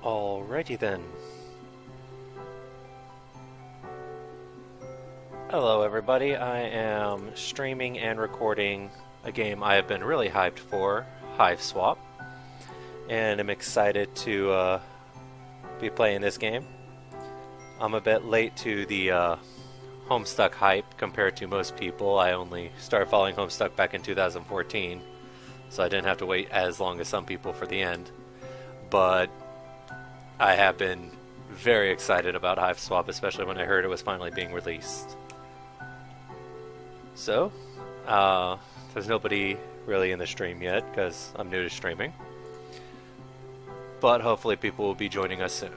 Alrighty then. Hello everybody, I am streaming and recording a game I have been really hyped for, Hiveswap, and I'm excited to be playing this game. I'm a bit late to the Homestuck hype compared to most people. I only started following Homestuck back in 2014, so I didn't have to wait as long as some people for the end. But I have been very excited about Hiveswap, especially when I heard it was finally being released. So, there's nobody really in the stream yet, because I'm new to streaming. But hopefully people will be joining us soon.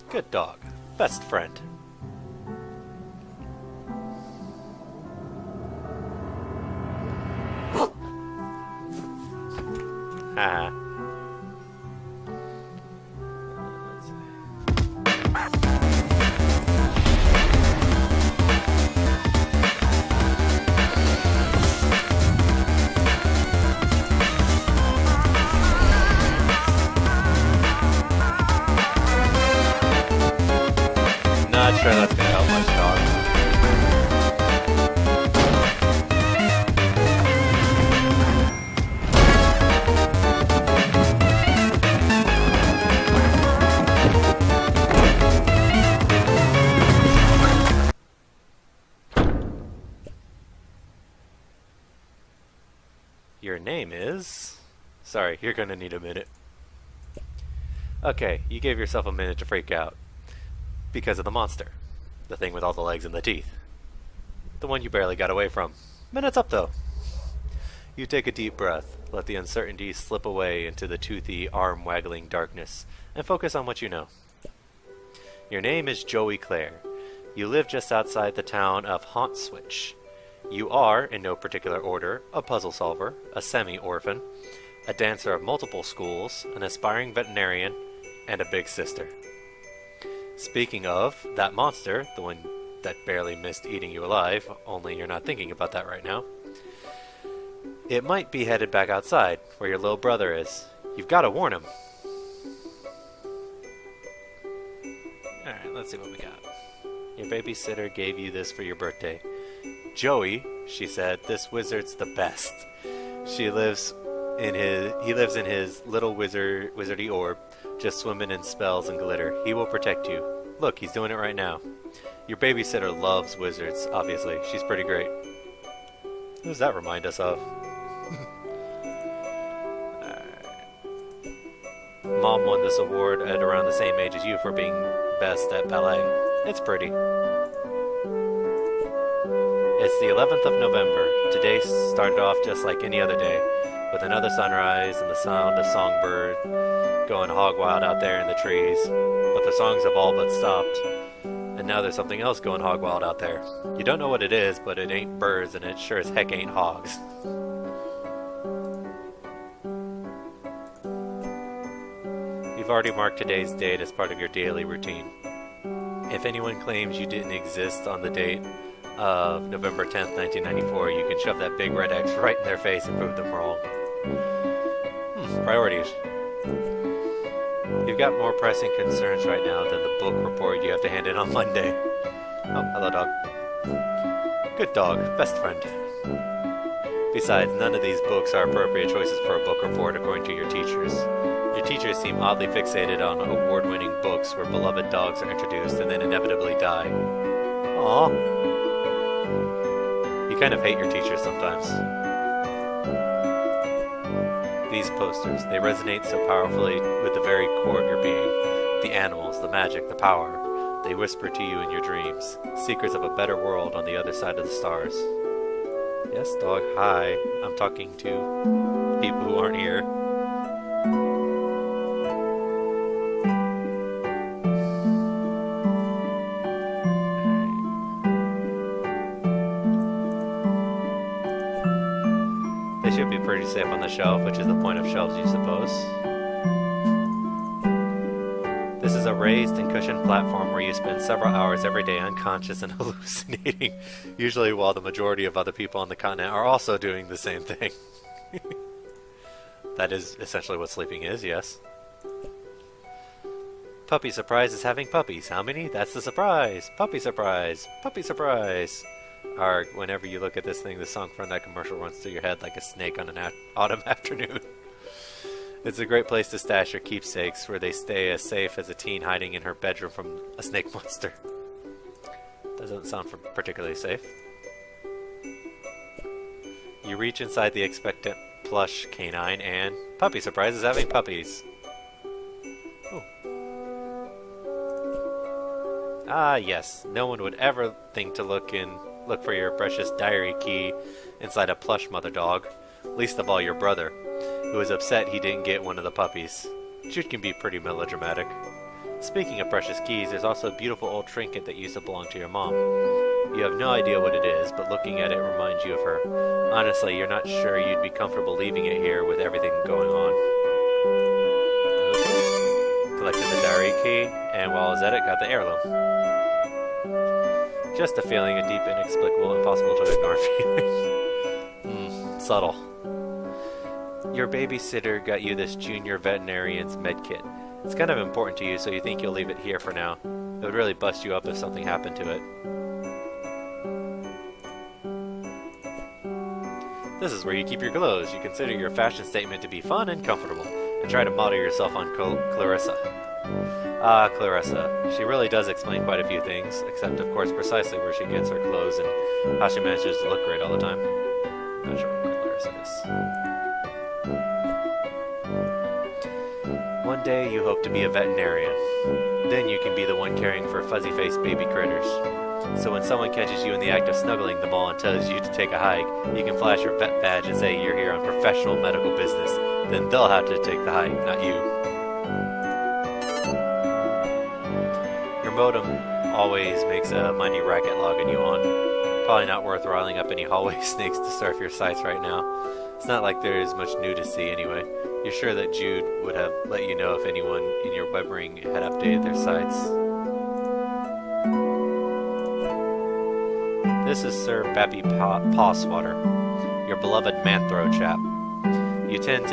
Good dog. Best friend. Haha. Not sure that's gonna help much, dog. Your name is... Sorry, you're gonna need a minute. Okay, you gave yourself a minute to freak out. Because of the monster. The thing with all the legs and the teeth. The one you barely got away from. Minute's up though. You take a deep breath, let the uncertainty slip away into the toothy, arm-waggling darkness, and focus on what you know. Your name is Joey Clare. You live just outside the town of Homestuck. You are, in no particular order, a puzzle solver, a semi-orphan, a dancer of multiple schools, an aspiring veterinarian, and a big sister. Speaking of, that monster, the one that barely missed eating you alive, only you're not thinking about that right now, it might be headed back outside, where your little brother is. You've got to warn him. Alright, let's see what we got. Your babysitter gave you this for your birthday. Joey, she said, this wizard's the best. He lives in his little wizardy orb, just swimming in spells and glitter. He will protect you. Look, he's doing it right now. Your babysitter loves wizards, obviously. She's pretty great. Who does that remind us of? Mom won this award at around the same age as you for being best at ballet. It's pretty. It's the 11th of November. Today started off just like any other day, with another sunrise and the sound of songbird going hog wild out there in the trees. But the songs have all but stopped. And now there's something else going hog wild out there. You don't know what it is, but it ain't birds and it sure as heck ain't hogs. You've already marked today's date as part of your daily routine. If anyone claims you didn't exist on the date of November 10th, 1994, you can shove that big red X right in their face and prove them wrong. Priorities. You've got more pressing concerns right now than the book report you have to hand in on Monday. Oh, hello dog. Good dog, best friend. Besides, none of these books are appropriate choices for a book report according to your teachers. Your teachers seem oddly fixated on award-winning books where beloved dogs are introduced and then inevitably die. Aww. You kind of hate your teachers sometimes. These posters, they resonate so powerfully with the very core of your being. The animals, the magic, the power. They whisper to you in your dreams. Secrets of a better world on the other side of the stars. Yes, dog, hi. I'm talking to people who aren't here. They should be pretty safe on the shelf, which is the point of shelves, you suppose. a raised and cushioned platform where you spend several hours every day unconscious and hallucinating, usually while the majority of other people on the continent are also doing the same thing. That is essentially what sleeping is, yes. Puppy surprise is having puppies. How many? That's the surprise! Puppy surprise! Puppy surprise! Or whenever you look at this thing, the song from that commercial runs through your head like a snake on an autumn afternoon. It's a great place to stash your keepsakes, where they stay as safe as a teen hiding in her bedroom from a snake monster. Doesn't sound particularly safe. You reach inside the expectant plush canine and... Puppy surprise is having puppies! Ooh. Ah, yes. No one would ever think to look for your precious diary key inside a plush mother dog. Least of all your brother, who is upset he didn't get one of the puppies. Jude can be pretty melodramatic. Speaking of precious keys, there's also a beautiful old trinket that used to belong to your mom. You have no idea what it is, but looking at it reminds you of her. Honestly, you're not sure you'd be comfortable leaving it here with everything going on. Oops. Collected the diary key, and while I was at it, got the heirloom. Just a feeling, a deep, inexplicable, impossible to ignore feeling. Subtle. Your babysitter got you this junior veterinarian's medkit. It's kind of important to you, so you think you'll leave it here for now. It would really bust you up if something happened to it. This is where you keep your clothes. You consider your fashion statement to be fun and comfortable, and try to model yourself on Clarissa. Ah, Clarissa. She really does explain quite a few things, except of course precisely where she gets her clothes and how she manages to look great all the time. I'm not sure what Clarissa is. One day you hope to be a veterinarian. Then you can be the one caring for fuzzy-faced baby critters. So when someone catches you in the act of snuggling them all and tells you to take a hike, you can flash your vet badge and say you're here on professional medical business. Then they'll have to take the hike, not you. Your modem always makes a mighty racket logging you on. Probably not worth riling up any hallway snakes to surf your sites right now. It's not like there's much new to see anyway. You're sure that Jude would have let you know if anyone in your web ring had updated their sites. This is Sir Bappy Pawswater, your beloved Manthro chap. You tend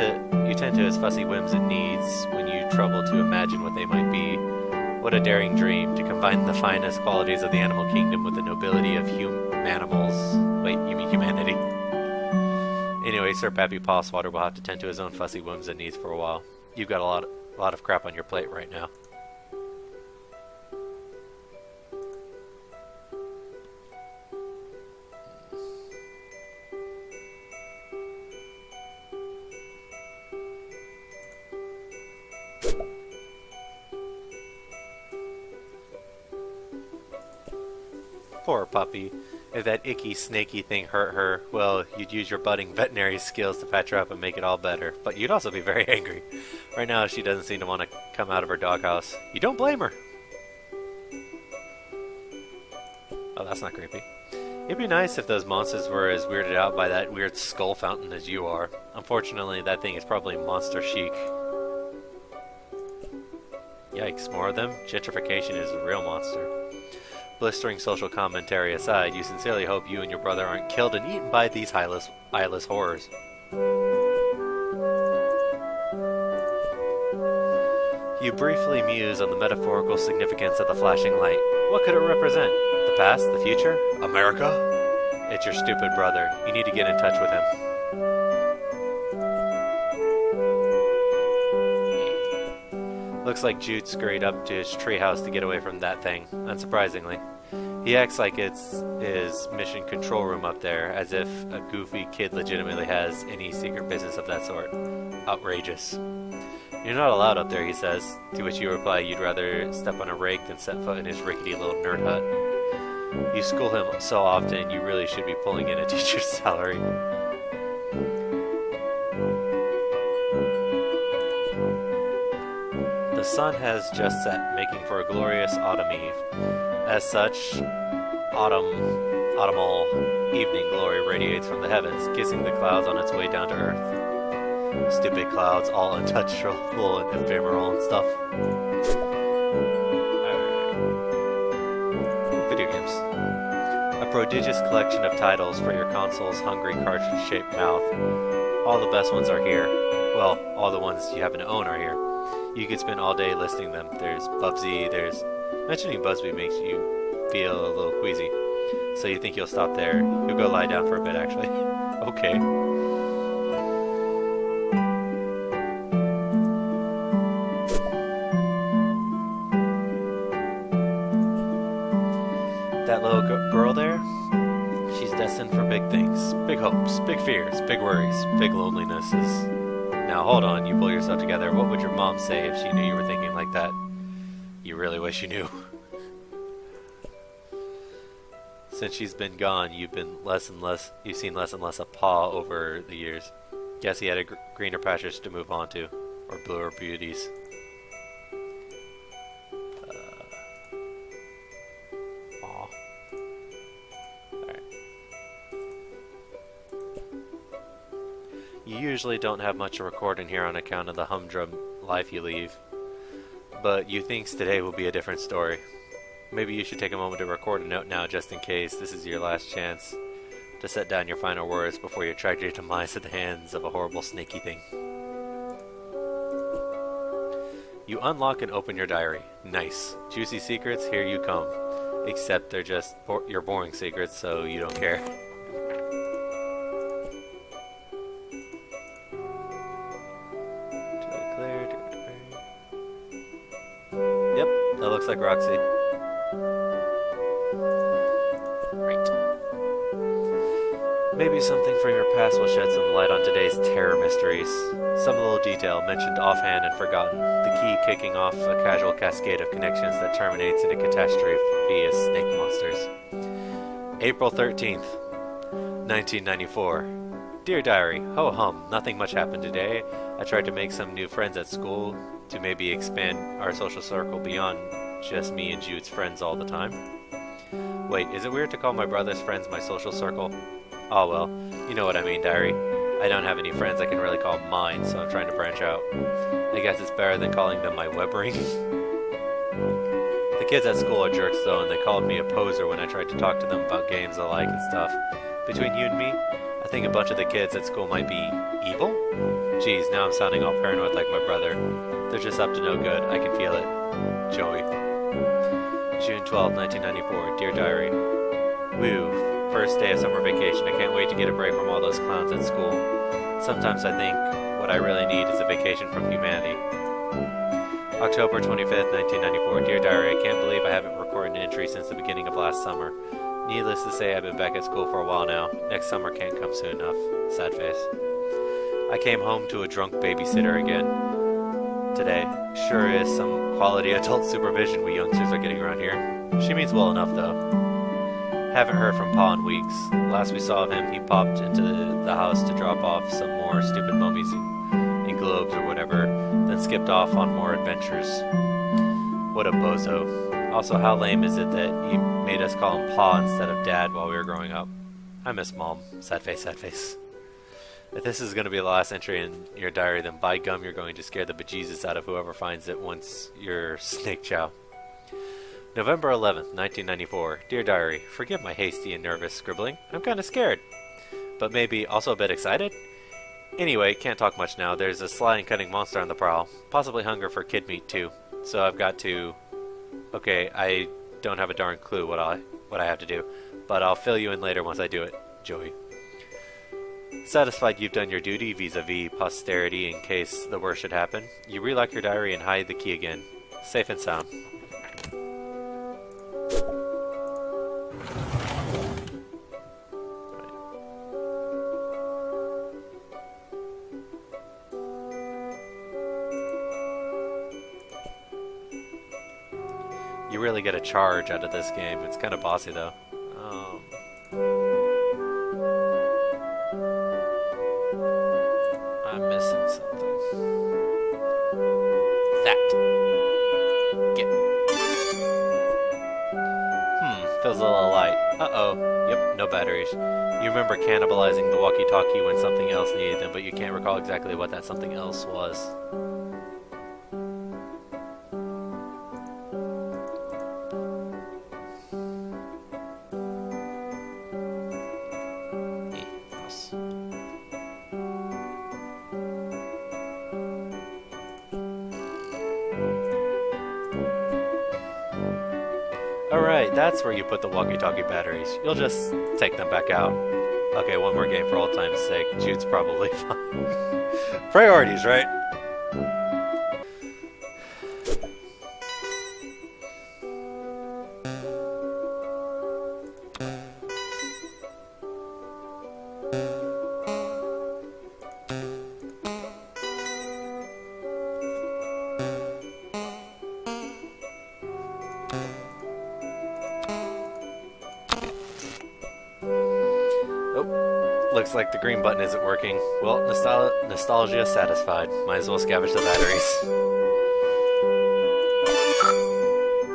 to his fussy whims and needs when you trouble to imagine what they might be. What a daring dream, to combine the finest qualities of the animal kingdom with the nobility of humanimals. Wait, you mean humanity? Anyway, Sir Bappy Pawswater will have to tend to his own fussy whims and needs for a while. You've got a lot of crap on your plate right now. Poor puppy. If that icky, snaky thing hurt her, well, you'd use your budding veterinary skills to patch her up and make it all better. But you'd also be very angry. Right now, she doesn't seem to want to come out of her doghouse. You don't blame her. Oh, that's not creepy. It'd be nice if those monsters were as weirded out by that weird skull fountain as you are. Unfortunately, that thing is probably monster chic. Yikes, more of them? Gentrification is a real monster. Blistering social commentary aside, you sincerely hope you and your brother aren't killed and eaten by these eyeless horrors. You briefly muse on the metaphorical significance of the flashing light. What could it represent? The past? The future? America? It's your stupid brother. You need to get in touch with him. Looks like Jude scurried up to his treehouse to get away from that thing, unsurprisingly. He acts like it's his mission control room up there, as if a goofy kid legitimately has any secret business of that sort. Outrageous. You're not allowed up there, he says, to which you reply you'd rather step on a rake than set foot in his rickety little nerd hut. You school him so often, you really should be pulling in a teacher's salary. The sun has just set, making for a glorious autumn eve. As such, autumnal evening glory radiates from the heavens, kissing the clouds on its way down to earth. Stupid clouds, all untouchable and ephemeral and stuff. prodigious collection of titles for your console's hungry cartridge-shaped mouth. All the best ones are here. Well, all the ones you happen to own are here. You could spend all day listing them. There's Bubsy, there's... Mentioning Busby makes you feel a little queasy. So you think you'll stop there. You'll go lie down for a bit, actually. Okay. That little girl there, she's destined for big things. Big hopes, big fears, big worries, big lonelinesses. Now hold on, you pull yourself together. What would your mom say if she knew you were thinking like that? You really wish you knew. Since she's been gone, you've seen less and less of Pa over the years. Guess he had a greener pastures to move on to, or bluer beauties. Aw. Alright. You usually don't have much to record in here on account of the humdrum life you lead, but you thinks today will be a different story. Maybe you should take a moment to record a note now just in case this is your last chance to set down your final words before your tragic demise at the hands of a horrible snaky thing. You unlock and open your diary. Nice. Juicy secrets, here you come. Except they're just your boring secrets, so you don't care. Yep, that looks like Roxy. Maybe something from your past will shed some light on today's terror mysteries. Some little detail mentioned offhand and forgotten. The key kicking off a casual cascade of connections that terminates in a catastrophe via snake monsters. April 13th, 1994. Dear Diary, ho hum, nothing much happened today. I tried to make some new friends at school to maybe expand our social circle beyond just me and Jude's friends all the time. Wait, is it weird to call my brother's friends my social circle? Oh well, you know what I mean, Diary. I don't have any friends I can really call mine, so I'm trying to branch out. I guess it's better than calling them my web ring. The kids at school are jerks though, and they called me a poser when I tried to talk to them about games I like and stuff. Between you and me, I think a bunch of the kids at school might be evil? Geez, now I'm sounding all paranoid like my brother. They're just up to no good, I can feel it. Joey. June 12, 1994. Dear Diary. Woo. First day of summer vacation. I can't wait to get a break from all those clowns at school. Sometimes I think what I really need is a vacation from humanity. October 25th, 1994. Dear Diary, I can't believe I haven't recorded an entry since the beginning of last summer. Needless to say, I've been back at school for a while now. Next summer can't come soon enough. Sad face. I came home to a drunk babysitter again today. Sure is some quality adult supervision we youngsters are getting around here. She means well enough, though. Haven't heard from Pa in weeks. Last we saw of him, he popped into the house to drop off some more stupid mummies and globes or whatever, then skipped off on more adventures. What a bozo. Also, how lame is it that you made us call him Pa instead of Dad while we were growing up? I miss Mom. Sad face, sad face. If this is going to be the last entry in your diary, then by gum you're going to scare the bejesus out of whoever finds it once you're snake chow. November 11th, 1994. Dear Diary, forgive my hasty and nervous scribbling. I'm kind of scared, but maybe also a bit excited? Anyway, can't talk much now. There's a sly and cunning monster on the prowl. Possibly hunger for kid meat too. So I've got to... Okay, I don't have a darn clue what I have to do, but I'll fill you in later once I do it. Joey. Satisfied you've done your duty vis-a-vis posterity in case the worst should happen, you relock your diary and hide the key again. Safe and sound. You really get a charge out of this game. It's kind of bossy though. I'm missing something. That. Get. Feels a little light. Uh-oh. Yep, no batteries. You remember cannibalizing the walkie-talkie when something else needed them, but you can't recall exactly what that something else was. Alright, that's where you put the walkie-talkie batteries. You'll just take them back out. Okay, one more game for old time's sake. Jude's probably fine. Priorities, right? Looks like the green button isn't working. Well, nostalgia satisfied. Might as well scavenge the batteries.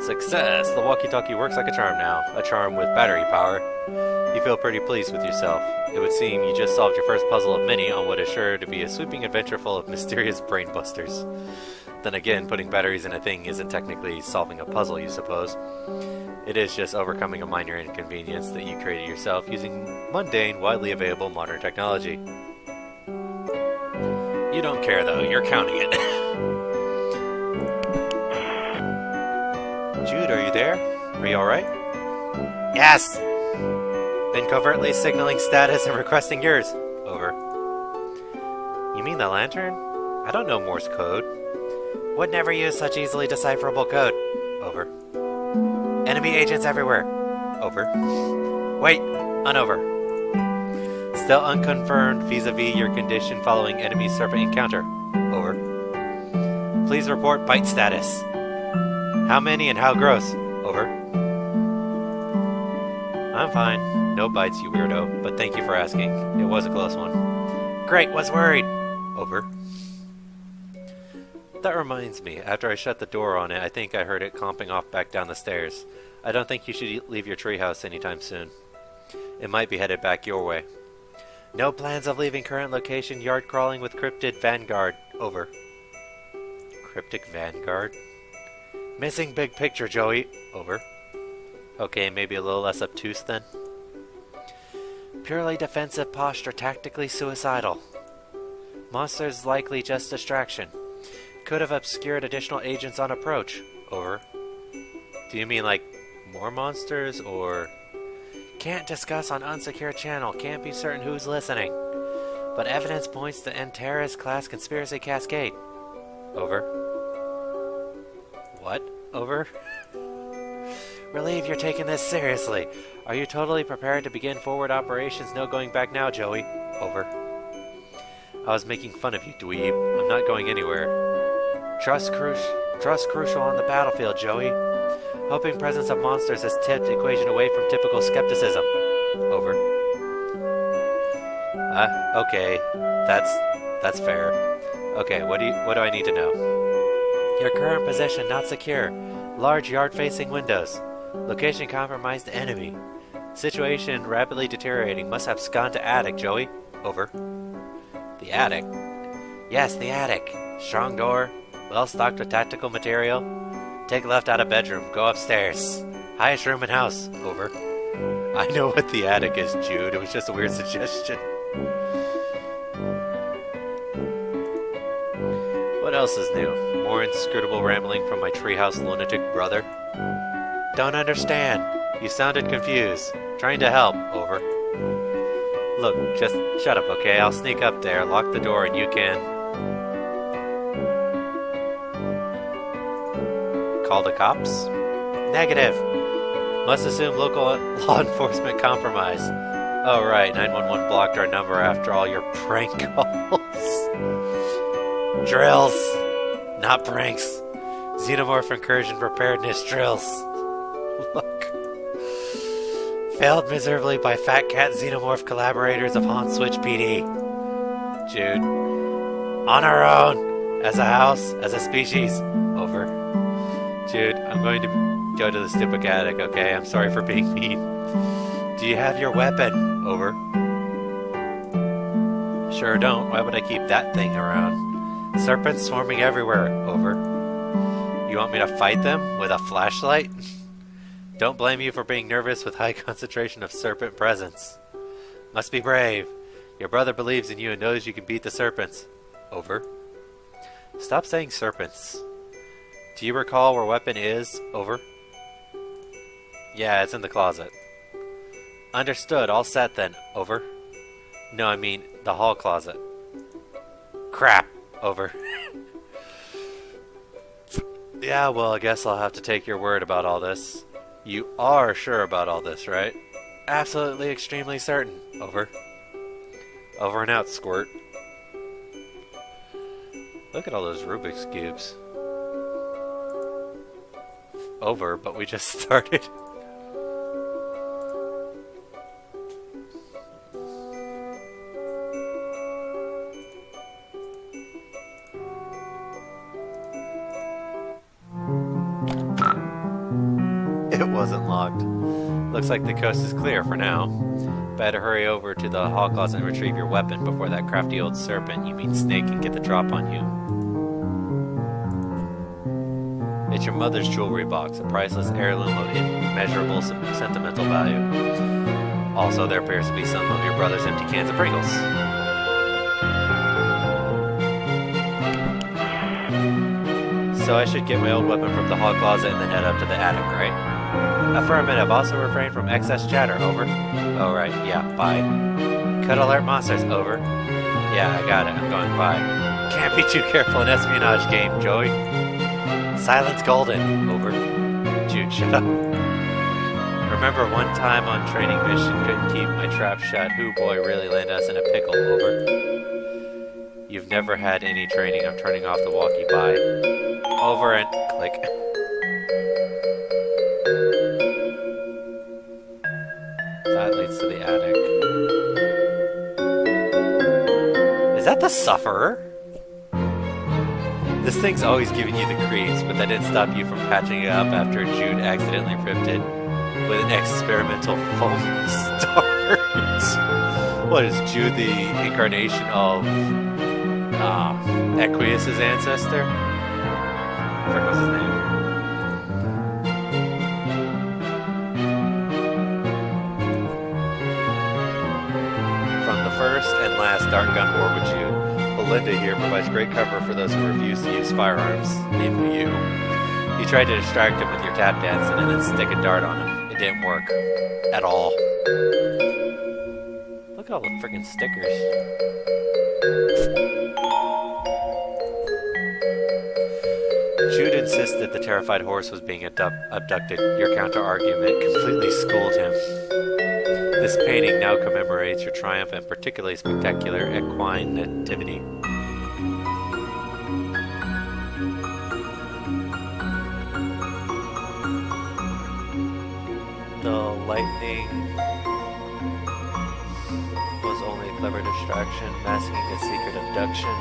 Success! The walkie-talkie works like a charm now. A charm with battery power. You feel pretty pleased with yourself. It would seem you just solved your first puzzle of many on what is sure to be a sweeping adventure full of mysterious brain busters. Then again, putting batteries in a thing isn't technically solving a puzzle, you suppose. It is just overcoming a minor inconvenience that you created yourself using mundane, widely available modern technology. You don't care though, you're counting it. Jude, are you there? Are you alright? Yes! Been covertly signaling status and requesting yours. Over. You mean the lantern? I don't know Morse code. Would never use such easily decipherable code. Over. Enemy agents everywhere. Over. Wait, unover. Still unconfirmed vis-a-vis your condition following enemy serpent encounter. Over. Please report bite status. How many and how gross? Over. I'm fine. No bites, you weirdo, but thank you for asking. It was a close one. Great, was worried. Over. That reminds me, after I shut the door on it, I think I heard it comping off back down the stairs. I don't think you should leave your treehouse anytime soon. It might be headed back your way. No plans of leaving current location, yard crawling with cryptid vanguard. Over. Cryptic vanguard? Missing big picture, Joey. Over. Okay, maybe a little less obtuse then. Purely defensive posture, tactically suicidal. Monsters likely just distraction. Could have obscured additional agents on approach. Over. Do you mean like more monsters or... Can't discuss on unsecure channel. Can't be certain who's listening. But evidence points to Antares class conspiracy cascade. Over. What? Over? Relieve you're taking this seriously. Are you totally prepared to begin forward operations? No going back now, Joey. Over. I was making fun of you, dweeb. I'm not going anywhere. Trust crucial on the battlefield, Joey. Hoping presence of monsters has tipped equation away from typical skepticism. Over. Okay. That's fair. Okay, what do I need to know? Your current position not secure. Large yard-facing windows. Location compromised enemy. Situation rapidly deteriorating. Must have gone to attic, Joey. Over. The attic? Yes, the attic. Strong door. Well stocked with tactical material. Take left out of bedroom. Go upstairs. Highest room in house. Over. I know what the attic is, Jude. It was just a weird suggestion. What else is new? More inscrutable rambling from my treehouse lunatic brother? Don't understand. You sounded confused. Trying to help. Over. Look, just shut up, okay? I'll sneak up there, lock the door, and you can... Call the cops? Negative. Must assume local law enforcement compromise. Oh right, 911 blocked our number after all your prank calls. Drills. Not pranks. Xenomorph incursion preparedness drills. Look. Failed miserably by Fat Cat Xenomorph collaborators of Haunt Switch PD. Jude. On our own. As a house. As a species. Over. Jude, I'm going to go to the stupid attic, okay? I'm sorry for being mean. Do you have your weapon? Over. Sure don't. Why would I keep that thing around? Serpents swarming everywhere. Over. You want me to fight them with a flashlight? Don't blame you for being nervous with high concentration of serpent presence. Must be brave. Your brother believes in you and knows you can beat the serpents. Over. Stop saying serpents. Do you recall where weapon is? Over. Yeah, it's in the closet. Understood. All set then. Over. No, I mean the hall closet. Crap. Over. Yeah, well, I guess I'll have to take your word about all this. You are sure about all this, right? Absolutely, extremely certain. Over. Over and out, squirt. Look at all those Rubik's Cubes. Over, but we just started. It wasn't locked. Looks like the coast is clear for now. Better hurry over to the hall closet and retrieve your weapon before that crafty old serpent, you mean snake, can get the drop on you. It's your mother's jewelry box, a priceless heirloom of immeasurable sentimental value. Also, there appears to be some of your brother's empty cans of Pringles. So I should get my old weapon from the hall closet and then head up to the attic, right? Affirmative. Also refrain from excess chatter. Over. Oh, right. Yeah. Bye. Cut alert monsters. Over. Yeah, I got it. I'm going by. Can't be too careful in espionage game, Joey. Silence golden. Over. Jude, shut up. Remember one time on training mission, couldn't keep my trap shut. Hoo boy really landed us in a pickle. Over. You've never had any training. I'm turning off the walkie-by. Over and click. That leads to the attic. Is that the Sufferer? This thing's always giving you the creeps, but that didn't stop you from patching it up after Jude accidentally ripped it with an experimental foam start. What, is Jude the incarnation of Equius' ancestor? I forgot what's his name. From the first and last Dark Gun War with Jude, Belinda here provides great cover for those who refuse to use firearms, namely you. You tried to distract him with your tap dancing and then stick a dart on him. It didn't work. At all. Look at all the freaking stickers. Jude insisted the terrified horse was being abducted. Your counter-argument completely schooled him. This painting now commemorates your triumph and particularly spectacular equine nativity. The lightning was only a clever distraction, masking a secret abduction.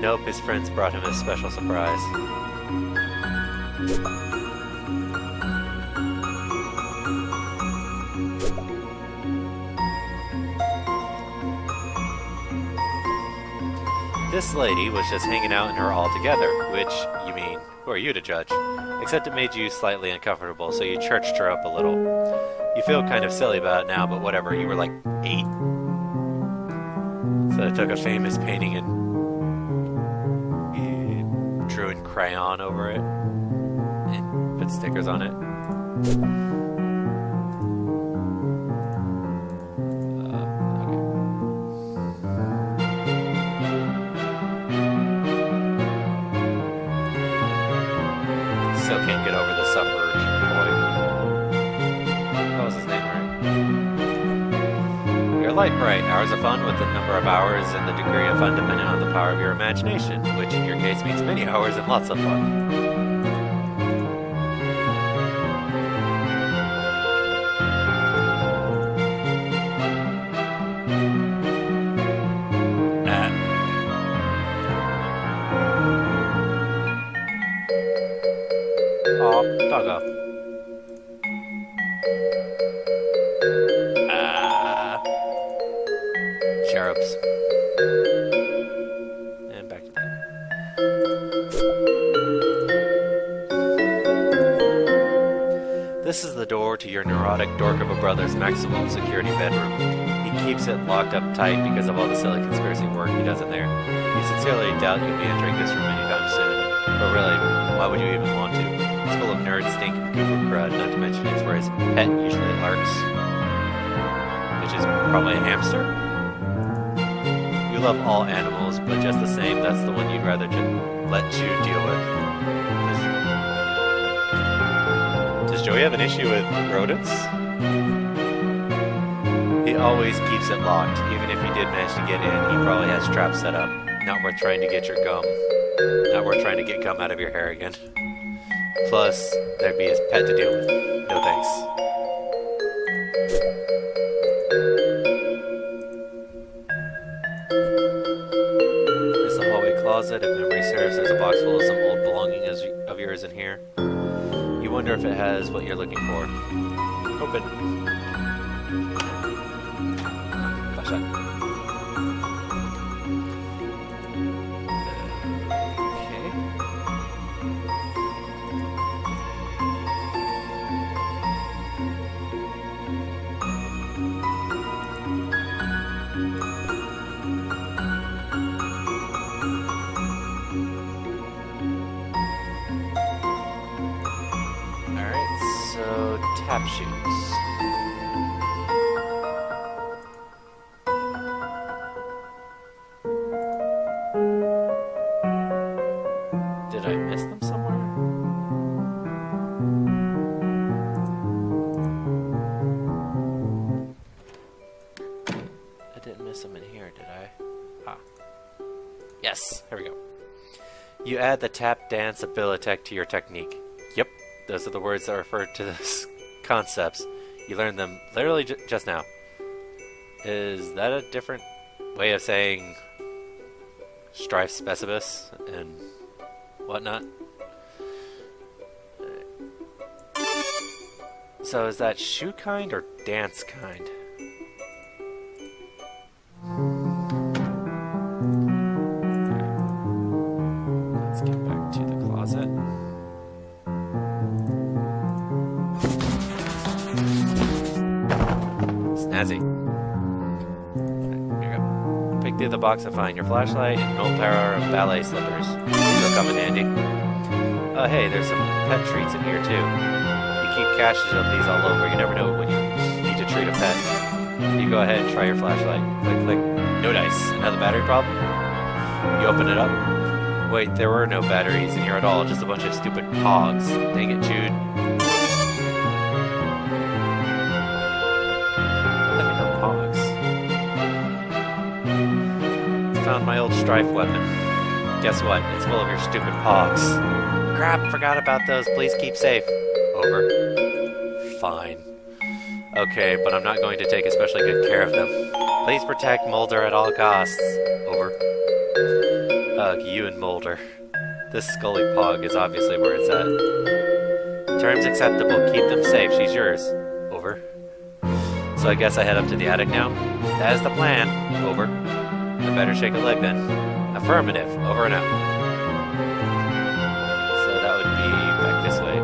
Nope, his friends brought him a special surprise. This lady was just hanging out in her altogether, which, you mean, who are you to judge? Except it made you slightly uncomfortable, so you churched her up a little. You feel kind of silly about it now, but whatever, you were like 8. So I took a famous painting and drew in crayon over it and put stickers on it. Still can't get over the Sufferer boy. What was his name, right? Your light bright. Hours of fun with the number of hours and the degree of fun dependent on the power of your imagination, which in your case means many hours and lots of fun. Aw, doggo. Cherubs. And back to bed. This is the door to your neurotic dork of a brother's maximum security bedroom. He keeps it locked up tight because of all the silly conspiracy work he does in there. You sincerely doubt you'll be entering this room anytime soon. But really, why would you even want to? It's full of nerd stink and goober crud, not to mention it's where his pet usually lurks. Which is probably a hamster? You love all animals, but just the same, that's the one you'd rather let Jude deal with. Does Joey have an issue with rodents? He always keeps it locked. Even if he did manage to get in, he probably has traps set up. Not worth trying to get your gum. Not worth trying to get gum out of your hair again. Plus, there'd be his pet to deal with. No thanks. There's the hallway closet. If memory serves, there's a box full of some old belongings of yours in here. You wonder if it has what you're looking for. Open. Flashlight. Tap shoes. Did I miss them somewhere? I didn't miss them in here, did I? Ah. Yes, here we go. You add the tap dance abilitech to your technique. Yep, those are the words that refer to this concepts. You learned them literally just now. Is that a different way of saying strife specibus and whatnot? So is that shoe kind or dance kind? Let's get back to the closet. Snazzy. Here you go. Pick through the box and find your flashlight and an old pair of ballet slippers. These will come in handy. Hey, there's some pet treats in here too. You keep caches of these all over. You never know when you need to treat a pet. You go ahead and try your flashlight. Click, click. No dice. Another battery problem? You open it up. Wait, there were no batteries in here at all. Just a bunch of stupid pogs. Dang it, Jude. Found my old strife weapon. Guess what? It's full of your stupid pogs. Crap, forgot about those. Please keep safe. Over. Fine. Okay, but I'm not going to take especially good care of them. Please protect Mulder at all costs. Over. Ugh, you and Mulder. This Scully Pog is obviously where it's at. Terms acceptable. Keep them safe. She's yours. Over. So I guess I head up to the attic now? That is the plan. Over. I better shake a leg then. Affirmative. Over and out. So that would be back this way.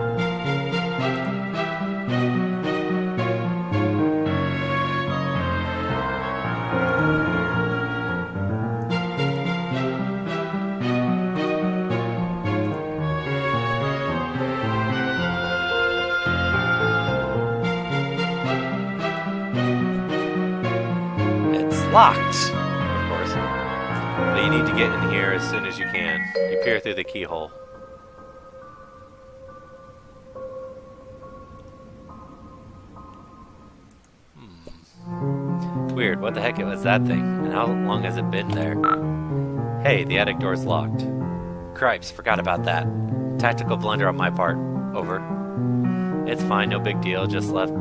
It's locked. But you need to get in here as soon as you can. You peer through the keyhole. Weird, what the heck was that thing? And how long has it been there? Hey, the attic door's locked. Cripes, forgot about that. Tactical blunder on my part. Over. It's fine, no big deal, just left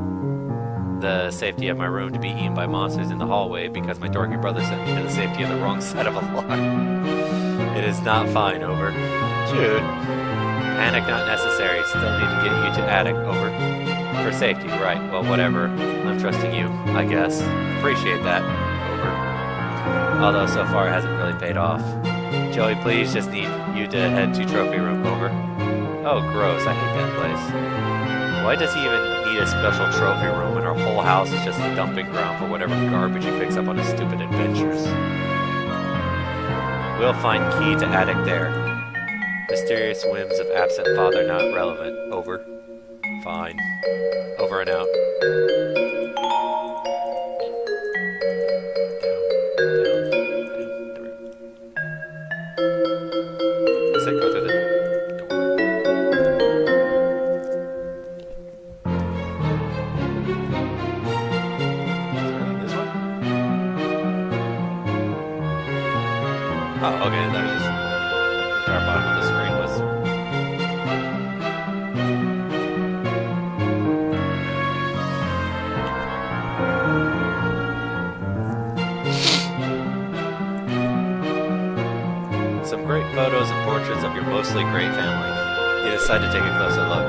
the safety of my room to be eaten by monsters in the hallway because my dorky brother sent me to the safety of the wrong side of a lock. It is not fine, over. Jude. Panic not necessary, still need to get you to attic, over. For safety, right, well whatever. I'm trusting you, I guess. Appreciate that, over. Although so far it hasn't really paid off. Joey, please, just need you to head to trophy room, over. Oh, gross, I hate that place. Why does he even need a special trophy room when our whole house is just a dumping ground for whatever garbage he picks up on his stupid adventures? We'll find key to attic there. The Mysterious whims of absent father not relevant. Over. Fine. Over and out. Does it go through the door? This one? Oh, okay, that was just the entire bottom of the screen was. Some great photos and portraits of your mostly great family. You decide to take a closer look.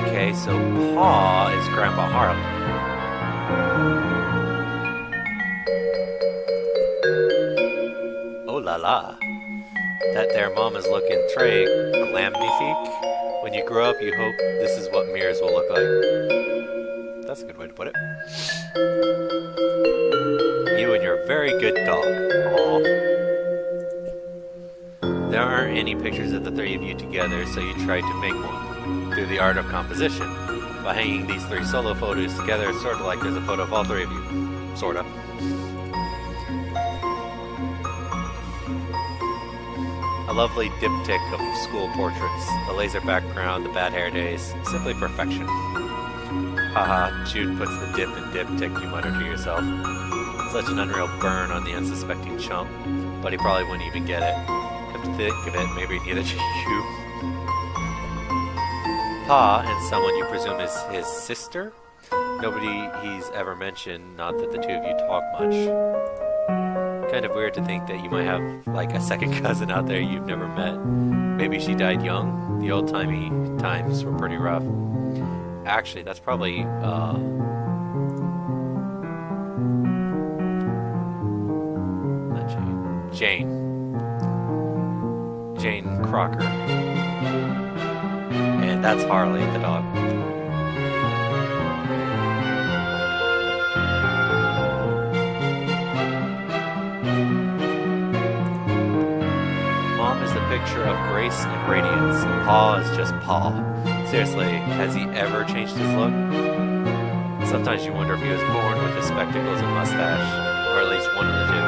Okay, so Pa is Grandpa Harley. Oh la la. That there mom is looking très glamnifique. When you grow up, you hope this is what mirrors will look like. That's a good way to put it. You and your very good dog. Aww. There aren't any pictures of the three of you together, so you tried to make one. Through the art of composition. By hanging these three solo photos together, it's sort of like there's a photo of all three of you. Sorta. A lovely diptych of school portraits. The laser background, the bad hair days. Simply perfection. Haha, Jude puts the dip in diptych, you mutter to yourself. Such an unreal burn on the unsuspecting chump, but he probably wouldn't even get it. Come to think of it, maybe neither do you. Pa and someone you presume is his sister? Nobody he's ever mentioned, not that the two of you talk much. Kind of weird to think that you might have, like, a second cousin out there you've never met. Maybe she died young. The old-timey times were pretty rough. Actually, that's probably, Jane Crocker. And that's Harley, the dog. Mom is the picture of grace and radiance. Pa is just Pa. Seriously, has he ever changed his look? Sometimes you wonder if he was born with his spectacles and mustache, or at least one of the two.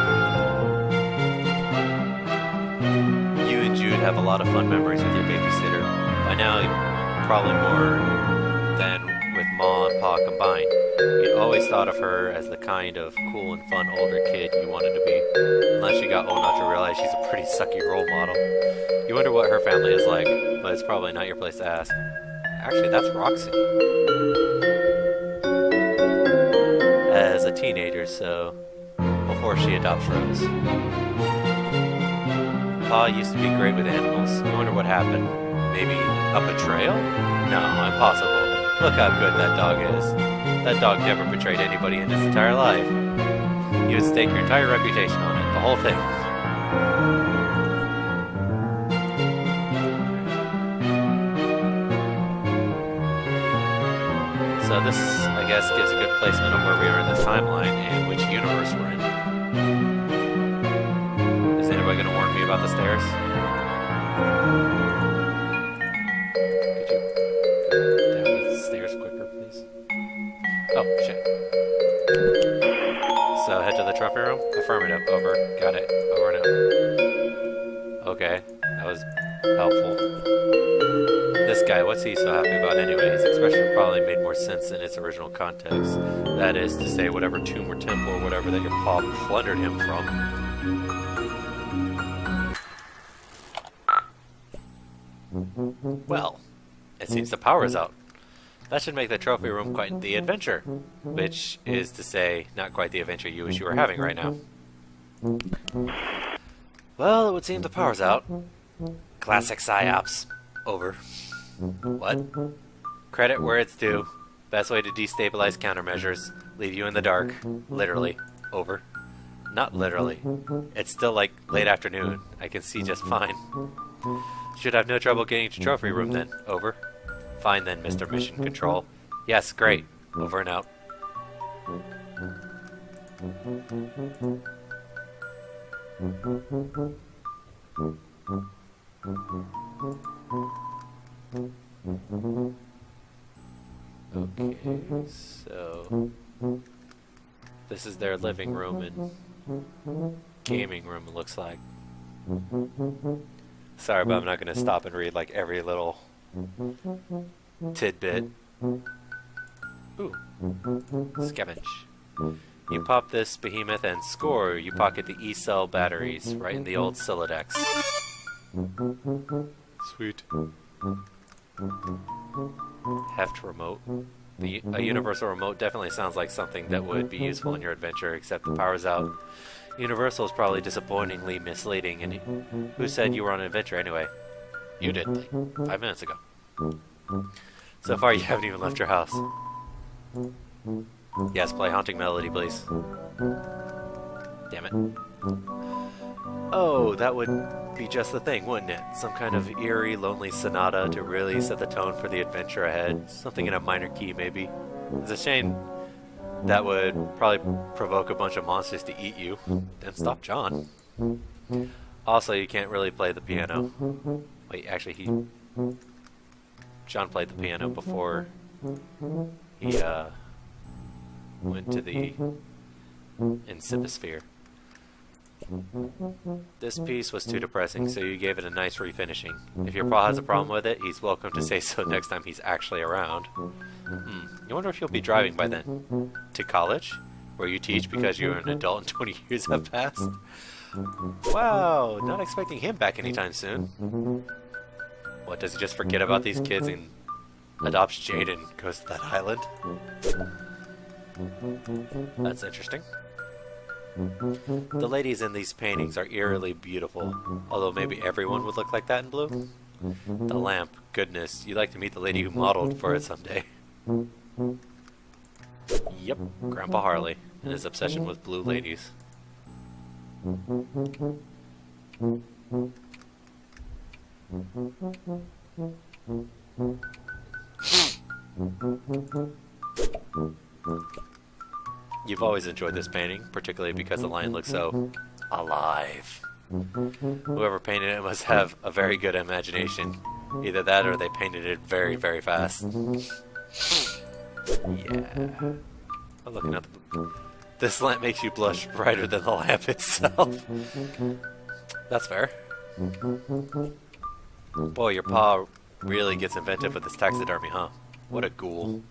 Have a lot of fun memories with your babysitter. By now, probably more than with Ma and Pa combined. You'd always thought of her as the kind of cool and fun older kid you wanted to be, unless you got old enough to realize she's a pretty sucky role model. You wonder what her family is like, but it's probably not your place to ask. Actually, that's Roxy. As a teenager, so before she adopts Rose. Pa used to be great with animals. You wonder what happened. Maybe a betrayal? No, impossible. Look how good that dog is. That dog never betrayed anybody in his entire life. You would stake your entire reputation on it, the whole thing. So this, I guess, gives a good placement of where we are in the timeline and which universe we're in. Is anybody going to warn me about the stairs? Could you go down the stairs quicker, please? Oh, shit. So, head to the trophy room? Affirmative. Over. Got it. Over and out. Okay. That was helpful. This guy, what's he so happy about anyway? His expression probably made more sense in its original context. That is to say, whatever tomb or temple or whatever that your pa plundered him from. Well, it seems the power is out. That should make the trophy room quite the adventure. Which is to say, not quite the adventure you wish you were having right now. Well, it would seem the power's out. Classic psyops. Over. What? Credit where it's due. Best way to destabilize countermeasures. Leave you in the dark. Literally. Over. Not literally. It's still like late afternoon. I can see just fine. Should have no trouble getting to trophy room then. Over. Fine then, Mr. Mission Control. Yes, great. Over and out. Okay, so this is their living room and gaming room, it looks like. Sorry, but I'm not going to stop and read like every little tidbit. Ooh, scavenge. You pop this behemoth and score, you pocket the E-cell batteries right in the old Silodex. Sweet. Heft remote. A universal remote definitely sounds like something that would be useful in your adventure, except the power's out. Universal is probably disappointingly misleading, and who said you were on an adventure anyway? You did, like 5 minutes ago. So far you haven't even left your house. Yes, play Haunting Melody, please. Damn it. Oh, that would be just the thing, wouldn't it? Some kind of eerie, lonely sonata to really set the tone for the adventure ahead. Something in a minor key, maybe. It's a shame that would probably provoke a bunch of monsters to eat you and stop John. Also, you can't really play the piano. Wait, actually, John played the piano before he went to the Incipisphere. This piece was too depressing, so you gave it a nice refinishing. If your pa has a problem with it, he's welcome to say so next time he's actually around. You wonder if you'll be driving by then. To college? Where you teach because you're an adult and 20 years have passed? Wow, not expecting him back anytime soon. What, does he just forget about these kids and adopts Jade and goes to that island? That's interesting. The ladies in these paintings are eerily beautiful, although maybe everyone would look like that in blue. The lamp, goodness, you'd like to meet the lady who modeled for it someday. Yep, Grandpa Harley and his obsession with blue ladies. You've always enjoyed this painting, particularly because the line looks so alive. Whoever painted it must have a very good imagination. Either that or they painted it very, very fast. Yeah. I'm looking at this lamp makes you blush brighter than the lamp itself. That's fair. Boy, your pa really gets inventive with this taxidermy, huh? What a ghoul.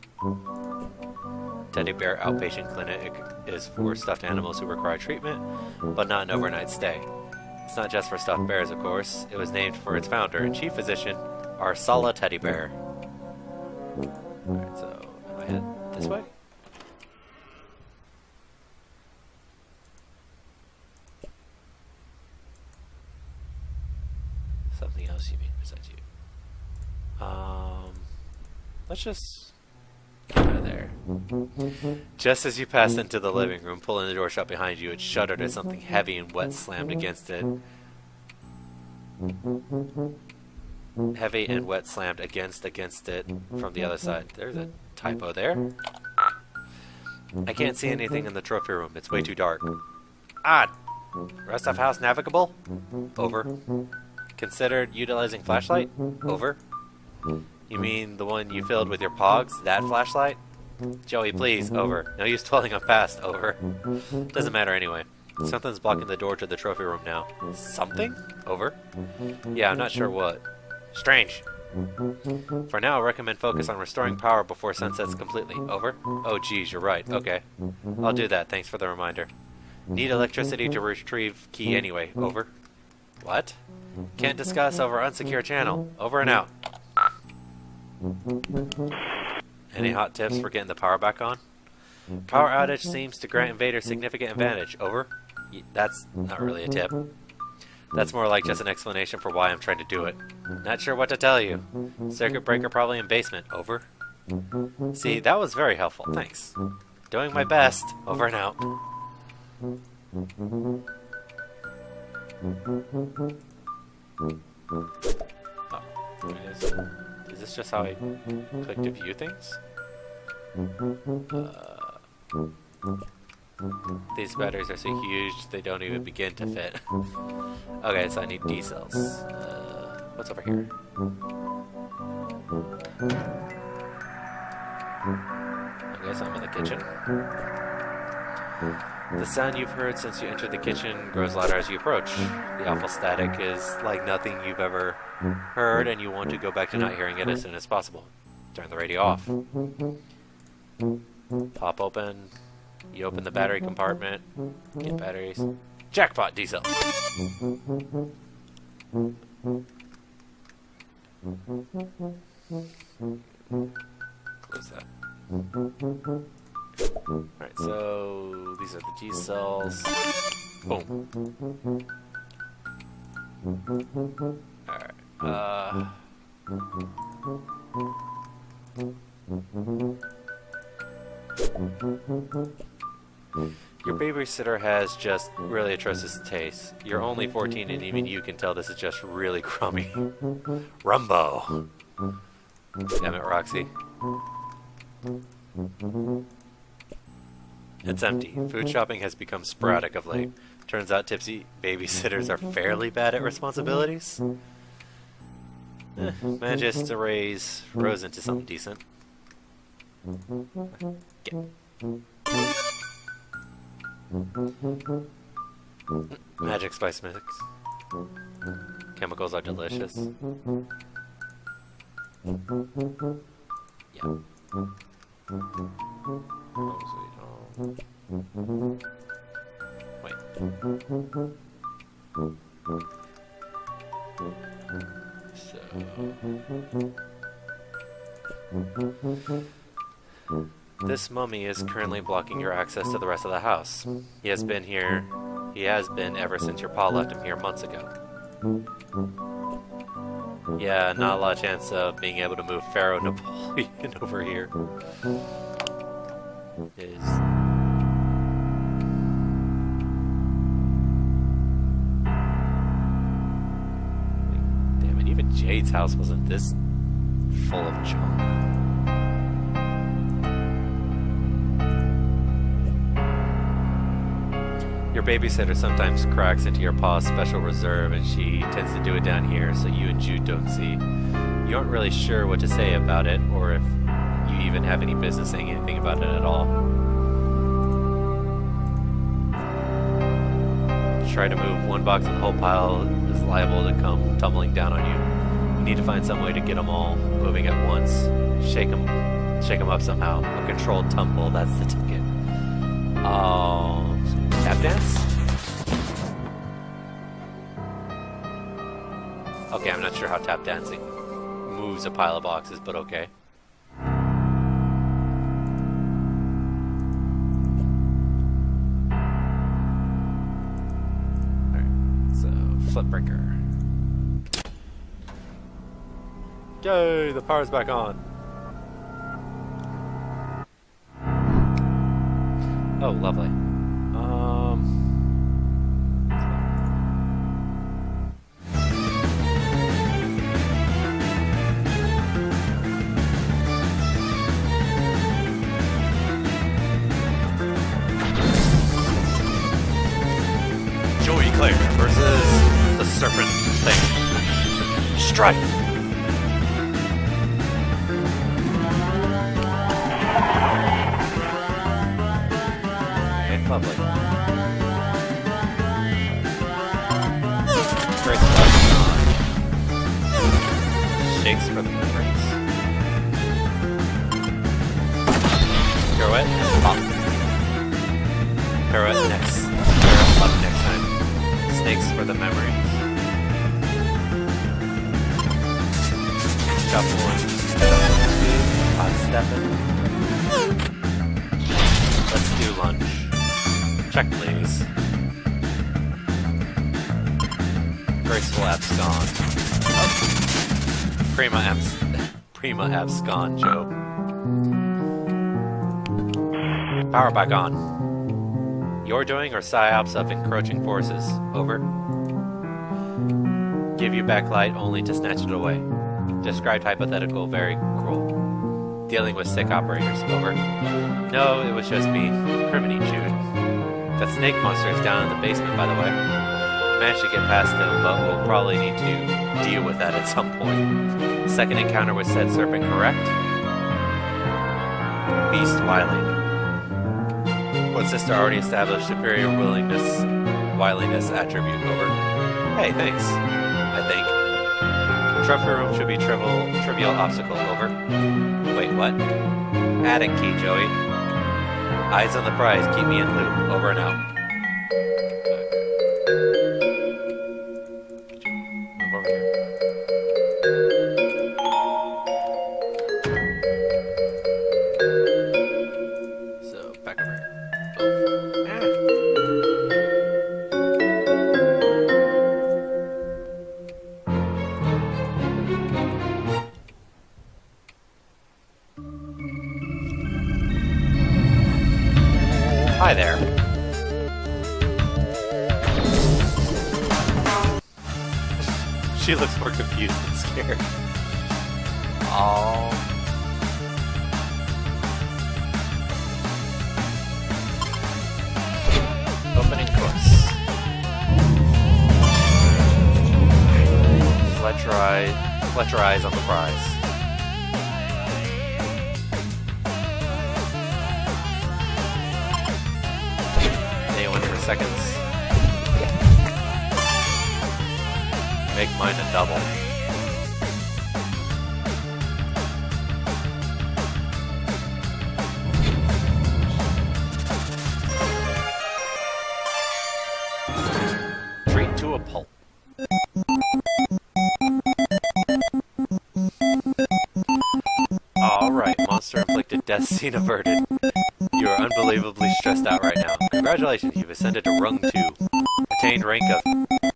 Teddy Bear Outpatient Clinic is for stuffed animals who require treatment, but not an overnight stay. It's not just for stuffed bears, of course. It was named for its founder and chief physician, Arsala Teddy Bear. Alright, so, am I headed this way? Something else you mean besides you? Let's just get out of there. Just as you passed into the living room, pulling the door shut behind you, it shuddered as something heavy and wet slammed against it. Heavy and wet slammed against it from the other side. There's a typo there. I can't see anything in the trophy room. It's way too dark. Odd. Rest of house navigable? Over. Considered utilizing flashlight? Over. You mean the one you filled with your pogs? That flashlight? Joey, please. Over. No use dwelling on past. Over. Doesn't matter anyway. Something's blocking the door to the trophy room now. Something? Over. Yeah, I'm not sure what. Strange. For now, I recommend focus on restoring power before sun sets completely. Over. Oh, geez, you're right. Okay. I'll do that. Thanks for the reminder. Need electricity to retrieve key anyway. Over. What? Can't discuss over unsecure channel. Over and out. Any hot tips for getting the power back on? Power outage seems to grant invaders significant advantage. Over. That's not really a tip. That's more like just an explanation for why I'm trying to do it. Not sure what to tell you. Circuit breaker probably in basement. Over. See, that was very helpful. Thanks. Doing my best. Over and out. Oh, is this just how I click to view things? These batteries are so huge they don't even begin to fit. Okay, so I need D cells. What's over here? Okay, so I'm in the kitchen. The sound you've heard since you entered the kitchen grows louder as you approach. The awful static is like nothing you've ever heard, and you want to go back to not hearing it as soon as possible. Turn the radio off. Pop open. You open the battery compartment. Get batteries. Jackpot diesel. Close that. Alright, so these are the G cells. Boom. Alright, your babysitter has just really atrocious taste. You're only 14 and even you can tell this is just really crummy. Rumbo! Damn it, Roxy. It's empty. Food shopping has become sporadic of late. Turns out tipsy babysitters are fairly bad at responsibilities. Manages to raise Rose into something decent. Get. Magic spice mix. Chemicals are delicious. Yeah. Oh, sweet home. Wait. This mummy is currently blocking your access to the rest of the house. He has been ever since your pa left him here months ago. Yeah, not a lot of chance of being able to move Pharaoh Napoleon over here. Damn it, even Jade's house wasn't this full of junk. Your babysitter sometimes cracks into your pa's special reserve, and she tends to do it down here so you and Jude don't see. You aren't really sure what to say about it, or if you even have any business saying anything about it at all. Try to move one box and the whole pile is liable to come tumbling down on you. You need to find some way to get them all moving at once. Shake them up somehow. A controlled tumble, that's the ticket. Tap dance? Okay, I'm not sure how tap dancing moves a pile of boxes, but okay. Alright, so flip breaker. Yay, the power's back on. Oh, lovely. Joey Claire versus the Serpent Thing. Strife. Okay, lovely. Great stuff. Shakes for the memories. Pirouette and pop. Pirouette next. Pirouette pop next time. Snakes for the memories. Shuffle 1, shuffle 2, hot stepping. Let's do lunch. Check, please. Graceful abscond. Oh. Prima abscond, Joe. Power back on. Your doing or psyops of encroaching forces? Over. Give you backlight only to snatch it away. Described hypothetical, very cruel. Dealing with sick operators? Over. No, it was just me. Criminy Jude. That snake monster is down in the basement, by the way. Managed to get past him, but we'll probably need to deal with that at some point. Second encounter with said serpent, correct? Beast wiling. What sister already established superior wiliness attribute, over. Hey, thanks. I think. Trophy room should be trivial obstacle, over. Wait, what? Attic key, Joey. Eyes on the prize, keep me in loop, over and out. Could you move over here? So, back over here. Hi there. She looks more confused than scared. Oh. Opening course. Fletcher eyes on the prize. Seconds. Make mine a double. Treat to a pulp. Alright, monster inflicted, death scene averted. You are unbelievably stressed out right now. Congratulations, you've ascended to rung 2. Attained rank of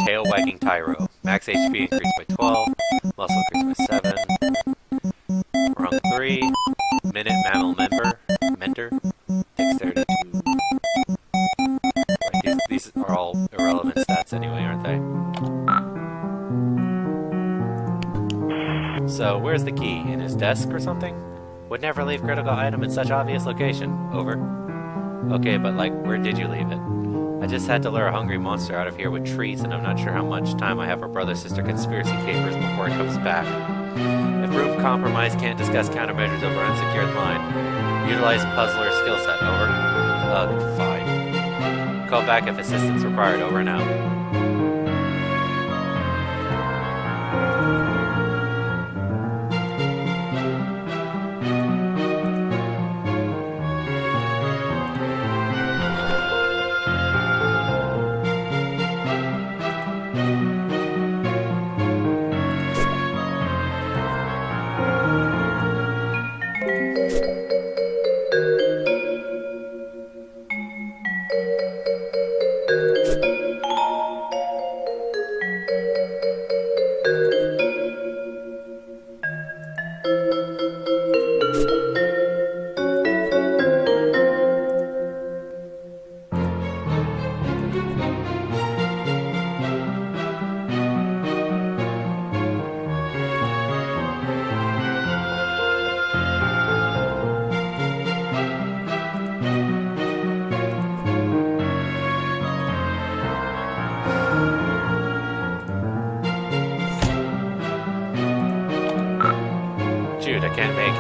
tail wagging tyro. Max HP increased by 12. Muscle increased by 7. Rung 3. Minute mammal mentor. Dexterity 2. Right, these are all irrelevant stats anyway, aren't they? So, where's the key? In his desk or something? Would never leave critical item in such obvious location. Over. Okay, but like, where did you leave it? I just had to lure a hungry monster out of here with treats, and I'm not sure how much time I have for brother-sister conspiracy capers before it comes back. If room compromise can't discuss countermeasures over unsecured line, utilize puzzler skill set. Over. Ugh, fine. Call back if assistance required. Over and out.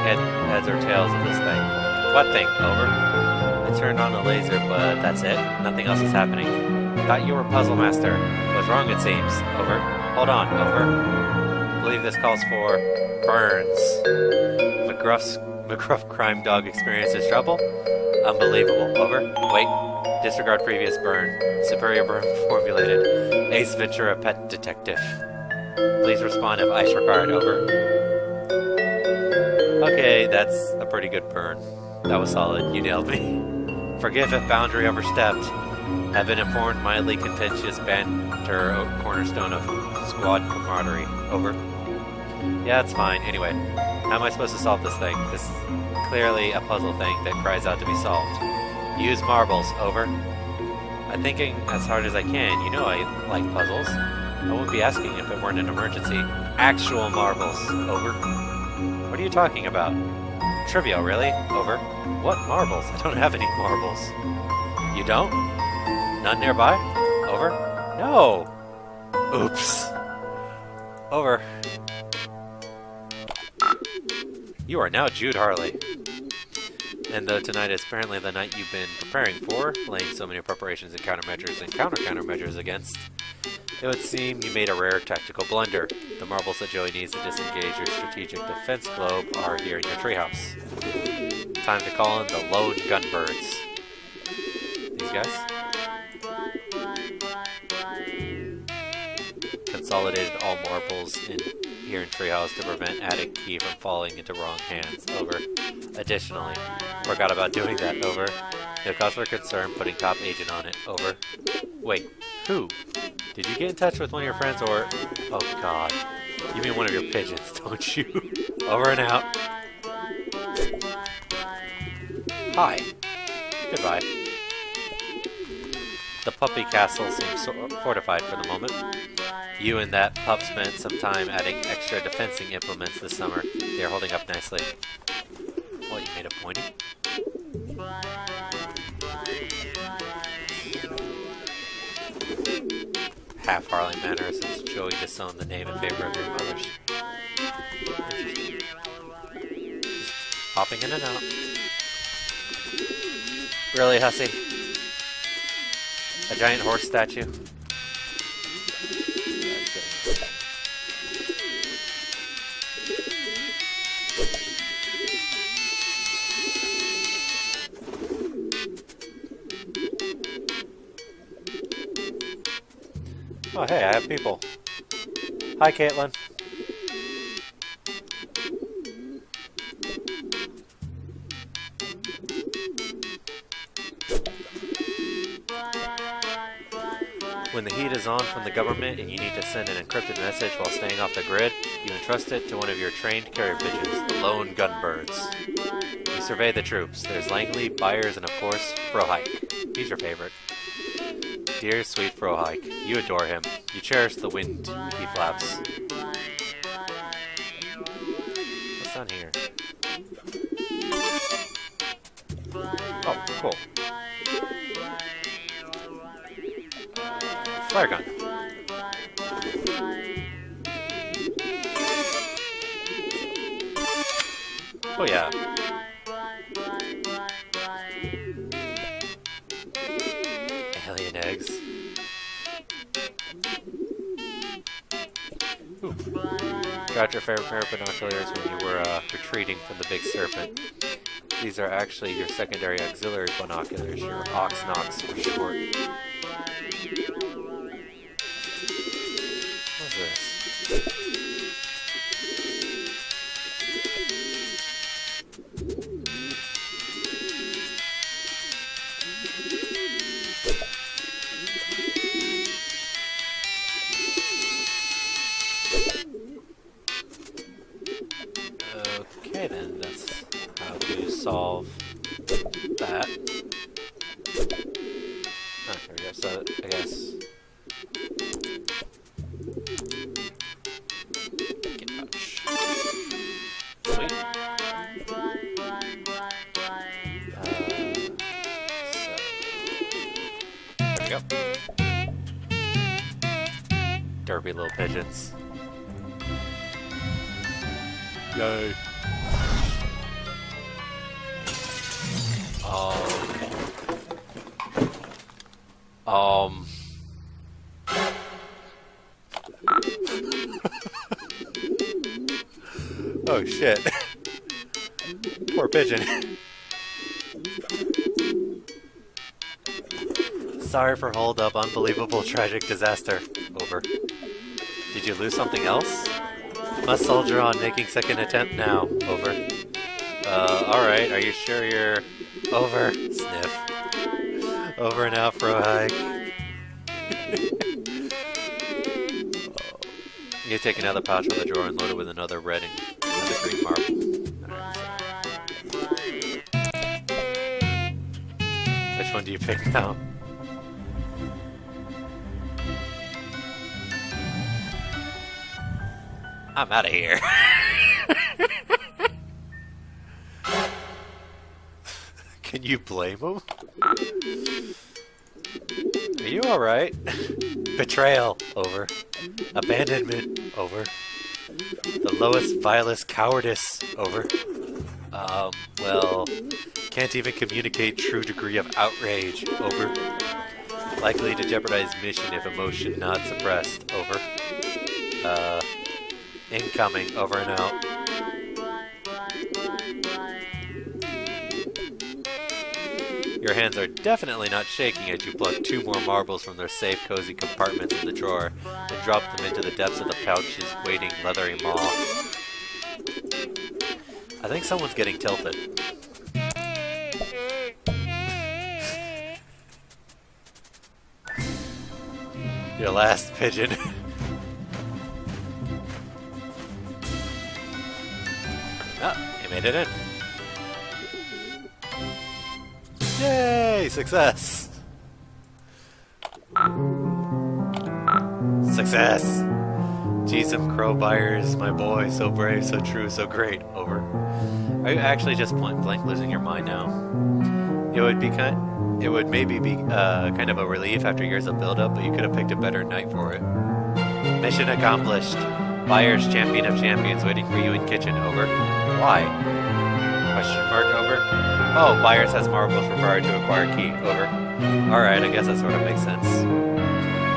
Heads or tails of this thing. What thing? Over. I turned on a laser, but that's it? Nothing else is happening? Thought you were Puzzle Master. Was wrong, it seems. Over. Hold on. Over. Believe this calls for burns. McGruff crime dog experiences trouble? Unbelievable. Over. Wait. Disregard previous burn. Superior burn formulated. Ace Ventura Pet Detective. Please respond if ice required. Over. Okay, that's a pretty good burn. That was solid. You nailed me. Forgive if boundary overstepped. Have been informed mildly contentious banter cornerstone of squad camaraderie. Over. Yeah, it's fine. Anyway, how am I supposed to solve this thing? This is clearly a puzzle thing that cries out to be solved. Use marbles. Over. I'm thinking as hard as I can. You know I like puzzles. I wouldn't be asking if it weren't an emergency. Actual marbles. Over. What are you talking about? Trivial, really? Over. What marbles? I don't have any marbles. You don't? None nearby? Over? No! Oops. Over. You are now Jude Harley. And though tonight is apparently the night you've been preparing for, laying so many preparations and countermeasures and countermeasures against, it would seem you made a rare tactical blunder. The marbles that Joey needs to disengage your strategic defense globe are here in your treehouse. Time to call in the lone gunbirds. These guys? Consolidated all marbles in here in treehouse to prevent attic key from falling into wrong hands. Over. Additionally, forgot about doing that. Over. No cause for concern putting top agent on it. Over. Wait, who? Did you get in touch with one of your friends or... Oh god. You mean one of your pigeons, don't you? Over and out. Hi. Goodbye. The puppy castle seems fortified for the moment. You and that pup spent some time adding extra defensing implements this summer. They are holding up nicely. Well, you made a pointy. Half Harley manners as Joey disowned the name in favor of your mother's. Just popping in and out. Really, hussy? A giant horse statue? Oh, hey, I have people. Hi, Caitlin. When the heat is on from the government and you need to send an encrypted message while staying off the grid, you entrust it to one of your trained carrier pigeons, the lone gunbirds. You survey the troops. There's Langley, Byers, and of course, Frohike. He's your favorite. Dear sweet Frohike, you adore him. You cherish the wind he flaps. What's on here? Oh, cool. Flare gun. Oh yeah. Alien eggs. Ooh. Got your favorite pair of binoculars when you were retreating from the big serpent. These are actually your secondary auxiliary binoculars, your Ox-Nox for short. What's this? Okay then, that's how to solve that. Oh, here we go, so I guess... Get pouch. Sweet. There we go. Derpy little pigeons. Yay. Oh shit. Poor pigeon. Sorry for hold up, unbelievable tragic disaster. Over. Did you lose something else? Must soldier on, making second attempt now. Over. Alright, are you sure you're... Over. Sniff. Over and out for a hike. You take another pouch from the drawer and load it with another red and another green marble. Alright, which one do you pick now? I'm out of here. Can you blame him? Are you alright? Betrayal, over. Abandonment, over. The lowest, vilest cowardice, over. Well, can't even communicate true degree of outrage, over. Likely to jeopardize mission if emotion not suppressed, over. Incoming, over and out. Your hands are definitely not shaking as you pluck 2 more marbles from their safe, cozy compartments in the drawer and drop them into the depths of the pouch's waiting, leathery maw. I think someone's getting tilted. Your last pigeon. Oh, you made it in. Yay! Success! Success! Jeezum Crow Byers, my boy, so brave, so true, so great, over. Are you actually just point blank losing your mind now? It would maybe be kind of a relief after years of build-up, but you could have picked a better night for it. Mission accomplished. Byers, champion of champions, waiting for you in kitchen, over. Why? Question mark, over. Oh, Byers has marbles required to acquire key, over. Alright, I guess that sort of makes sense.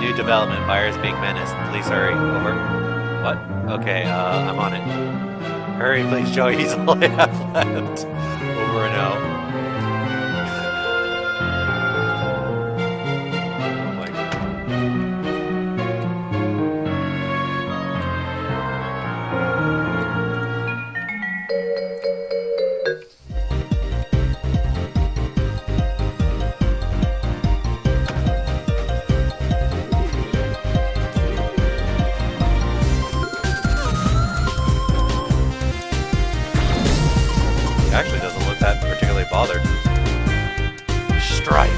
New development, Byers being menaced. Please hurry, over. What? Okay, I'm on it. Hurry, please, Joey, he's all I have left. Over and out. Actually doesn't look that particularly bothered. Strife.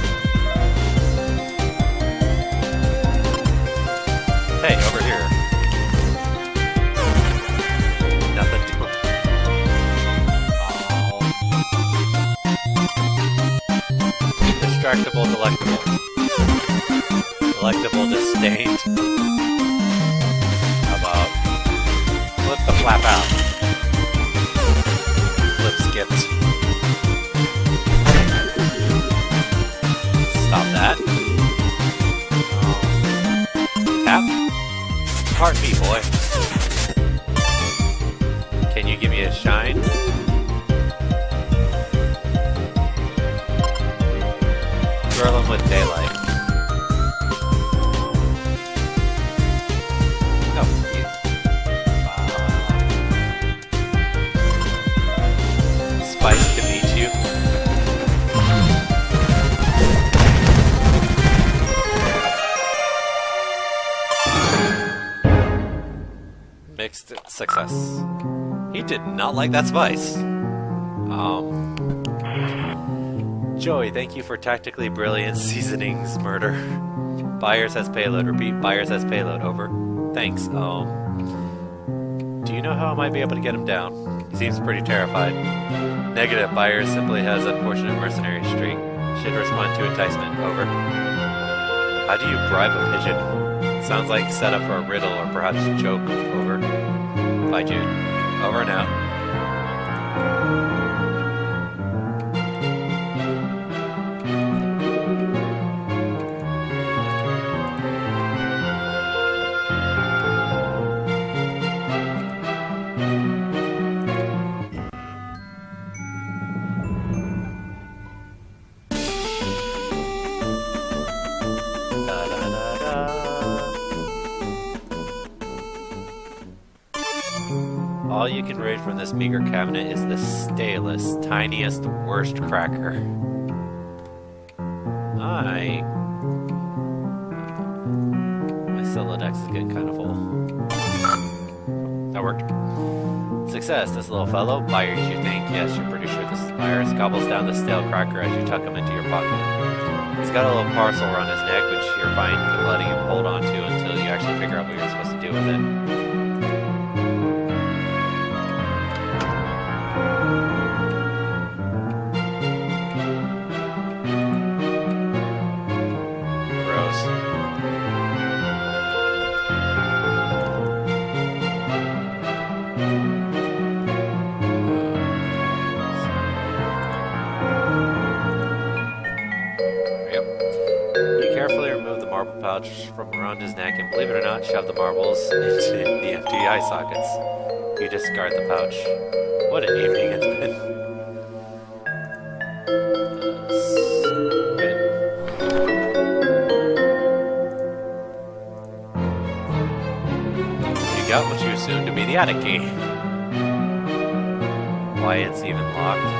Hey, over here. Nothing to... Oh. Distractible, delectable. Delectable, disdained. How about... flip the flap out. Skipped. Stop that. Tap. Heart me, boy. Can you give me a shine? Thrill him with daylight. Spice to meet you. Mixed success. He did not like that spice. Joey, thank you for tactically brilliant seasonings, murder. Byers has payload, repeat, Byers has payload, over. Thanks, do you know how I might be able to get him down? He seems pretty terrified. Negative, Byers simply has unfortunate mercenary streak. Should respond to enticement, over. How do you bribe a pigeon? Sounds like set up for a riddle or perhaps a joke, over. Bye, Jude. Over and out. All you can raid from this meager cabinet is the stalest, tiniest, worst cracker. My Celodex is getting kind of full. That worked. Success, this little fellow. Byers, you think? Yes, you're pretty sure this is Byers. Gobbles down the stale cracker as you tuck him into your pocket. He's got a little parcel around his neck, which you're fine with letting him hold on to until you actually figure out what you're supposed to do with it. pouch from around his neck and, believe it or not, shoved the marbles into the empty eye sockets. You discard the pouch. What an evening it's been. You got what you assumed to be the attic key. Why it's even locked?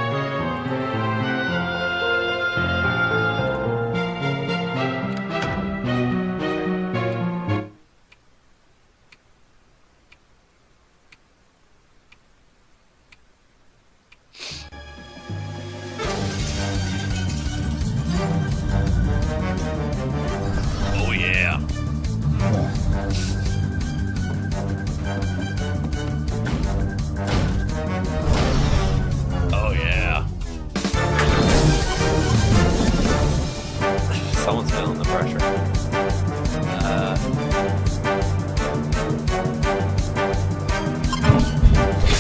Oh yeah. Oh yeah. Someone's feeling the pressure.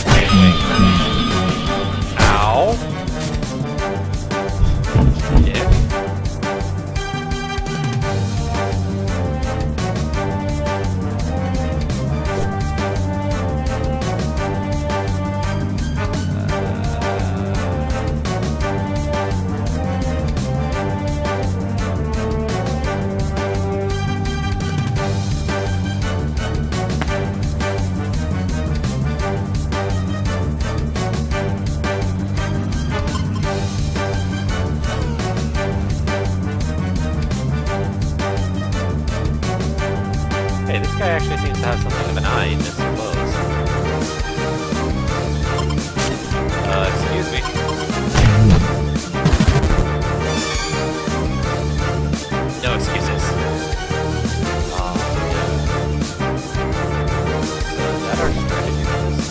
Wait. Ow. Dick. Hey, this guy actually seems to have something of an eye in his clothes. Excuse me. No excuses. Oh, yeah. So that our strategy is.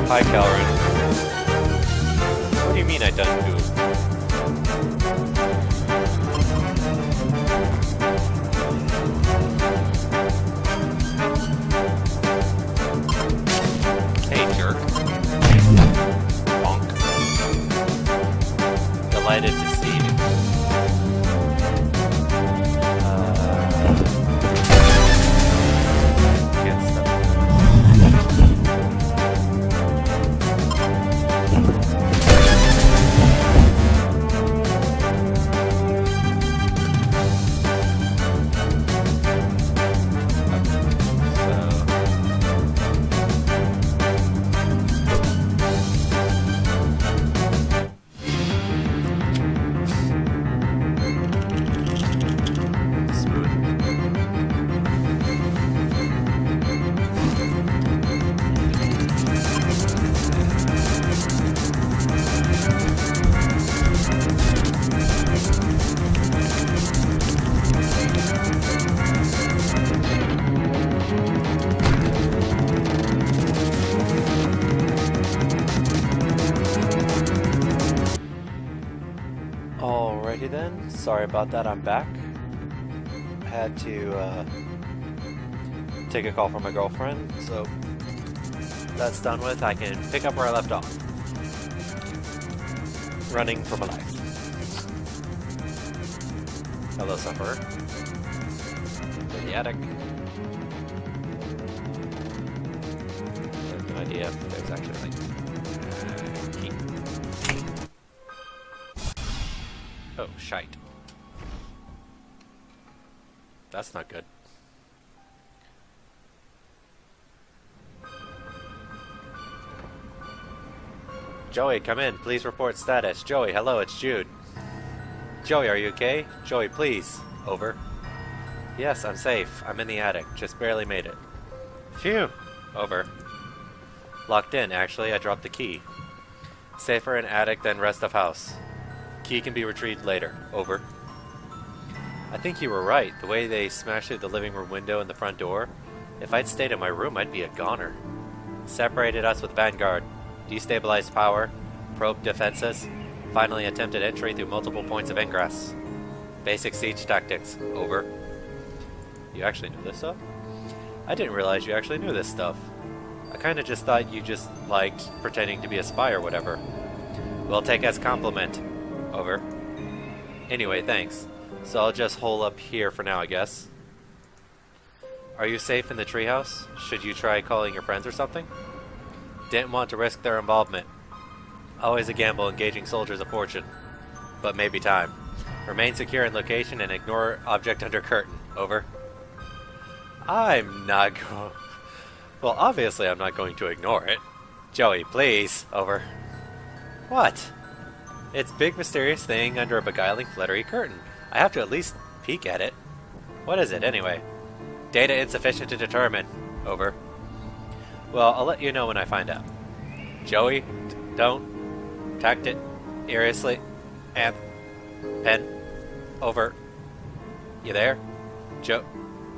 Hi, Calvin. What do you mean I done too? Delighted to see you. Can't stop. Alrighty then, sorry about that, I'm back. Had to take a call from my girlfriend, so that's done with. I can pick up where I left off. Running for my life. Hello, sufferer. In the attic. I have no idea if there's actually like key. Oh, shite. That's not good. Joey, come in. Please report status. Joey, hello, it's Jude. Joey, are you okay? Joey, please. Over. Yes, I'm safe. I'm in the attic. Just barely made it. Phew. Over. Locked in, actually. I dropped the key. Safer in attic than rest of house. Key can be retrieved later. Over. I think you were right. The way they smashed through the living room window and the front door. If I'd stayed in my room, I'd be a goner. Separated us with Vanguard. Destabilized power. Probed defenses. Finally attempted entry through multiple points of ingress. Basic siege tactics. Over. You actually knew this stuff? I didn't realize you actually knew this stuff. I kinda just thought you just liked pretending to be a spy or whatever. We'll take as compliment. Over. Anyway, thanks. So I'll just hole up here for now, I guess. Are you safe in the treehouse? Should you try calling your friends or something? Didn't want to risk their involvement. Always a gamble engaging soldiers of fortune. But maybe time. Remain secure in location and ignore object under curtain. Over. I'm not going... Well, obviously I'm not going to ignore it. Joey, please. Over. What? It's big mysterious thing under a beguiling fluttery curtain. I have to at least peek at it. What is it, anyway? Data insufficient to determine. Over. Well, I'll let you know when I find out. Joey, don't. Tact it. Seriously. And. Pen. Over. You there? Joe.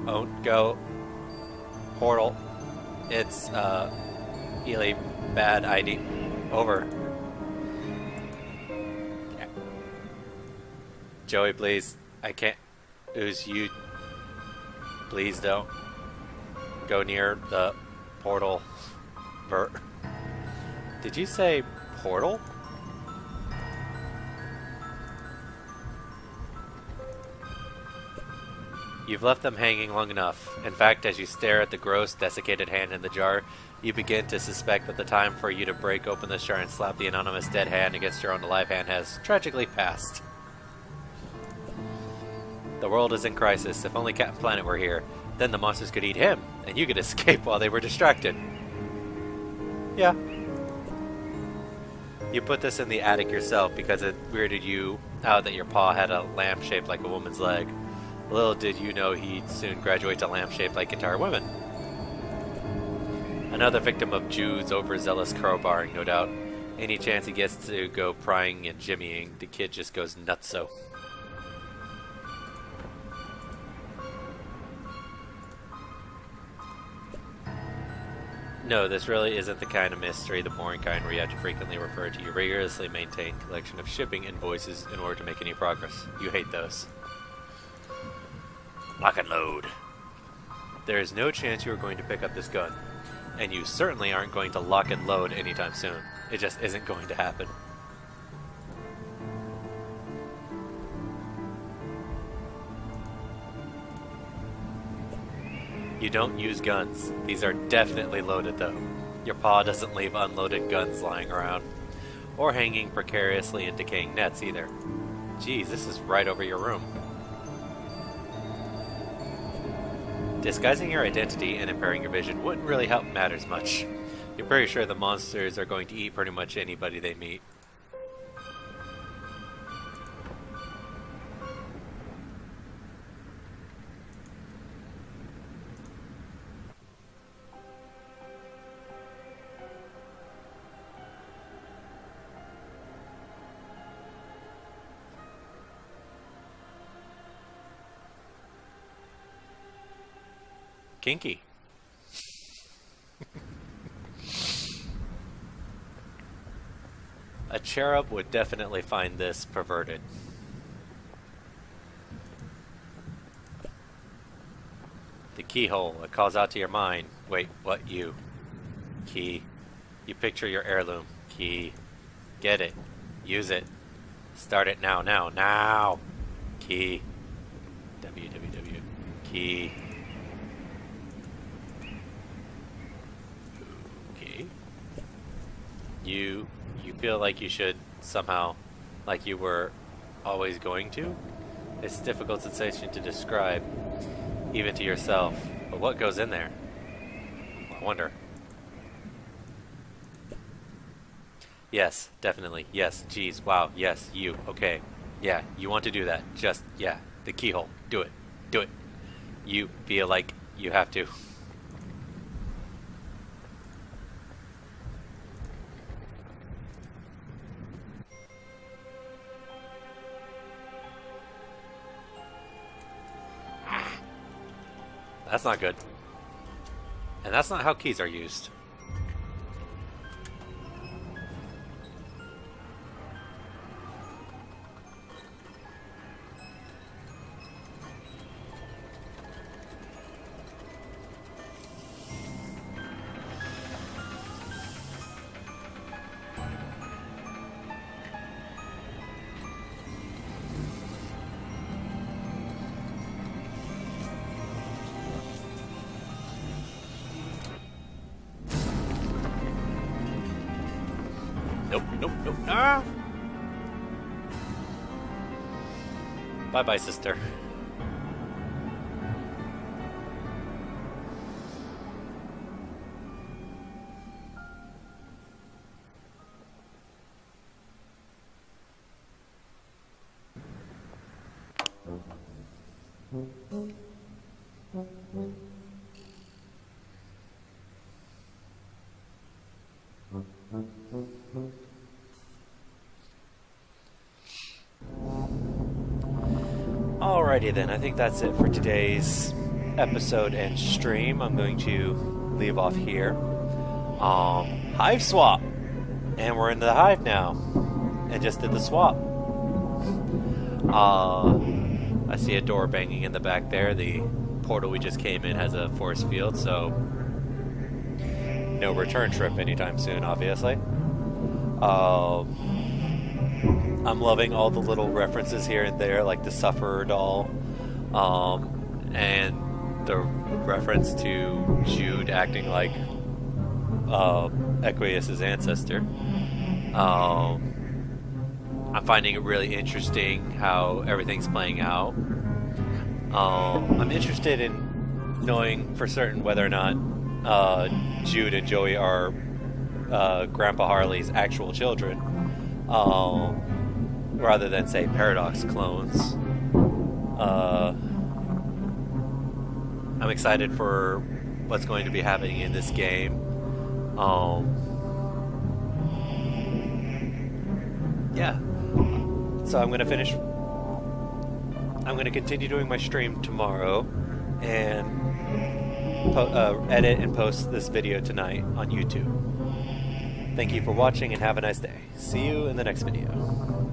Don't go. Portal. It's, really bad ID. Over. Yeah. Joey, please. I can't lose you. Please don't go near the portal. Did you say portal? You've left them hanging long enough. In fact, as you stare at the gross, desiccated hand in the jar, you begin to suspect that the time for you to break open the jar and slap the anonymous dead hand against your own alive hand has tragically passed. The world is in crisis. If only Captain Planet were here, then the monsters could eat him, and you could escape while they were distracted. Yeah. You put this in the attic yourself because it weirded you out that your paw had a lamp shaped like a woman's leg. Little did you know he'd soon graduate to lamp shaped like entire women. Another victim of Jude's overzealous crowbarring, no doubt. Any chance he gets to go prying and jimmying, the kid just goes nutso. No, this really isn't the kind of mystery, the boring kind where you have to frequently refer to your rigorously maintained collection of shipping invoices in order to make any progress. You hate those. Lock and load. There is no chance you are going to pick up this gun. And you certainly aren't going to lock and load anytime soon. It just isn't going to happen. You don't use guns. These are definitely loaded, though. Your paw doesn't leave unloaded guns lying around. Or hanging precariously in decaying nets, either. Geez, this is right over your room. Disguising your identity and impairing your vision wouldn't really help matters much. You're pretty sure the monsters are going to eat pretty much anybody they meet. Kinky. A cherub would definitely find this perverted. The keyhole. It calls out to your mind. Wait, what? You? Key. You picture your heirloom. Key. Get it. Use it. Start it now, now, now! Key. www. Key. You feel like you should somehow, like you were always going to? It's a difficult sensation to describe, even to yourself. But what goes in there? I wonder. Yes, definitely. Yes, geez, wow, yes, you. Okay. Yeah, you want to do that. Just, yeah, the keyhole. Do it. Do it. You feel like you have to. That's not good. And that's not how keys are used. Nope, nope. Ah! Bye-bye, sister. Alrighty then, I think that's it for today's episode and stream. I'm going to leave off here. Hiveswap! And we're in the hive now. And just did the swap. I see a door banging in the back there. The portal we just came in has a force field, so no return trip anytime soon, obviously. I'm loving all the little references here and there, like the Sufferer doll, and the reference to Jude acting like Equius' ancestor. I'm finding it really interesting how everything's playing out. I'm interested in knowing for certain whether or not Jude and Joey are Grandpa Harley's actual children, rather than, say, Paradox clones. I'm excited for what's going to be happening in this game. Yeah. So I'm going to continue doing my stream tomorrow and edit and post this video tonight on YouTube. Thank you for watching and have a nice day. See you in the next video.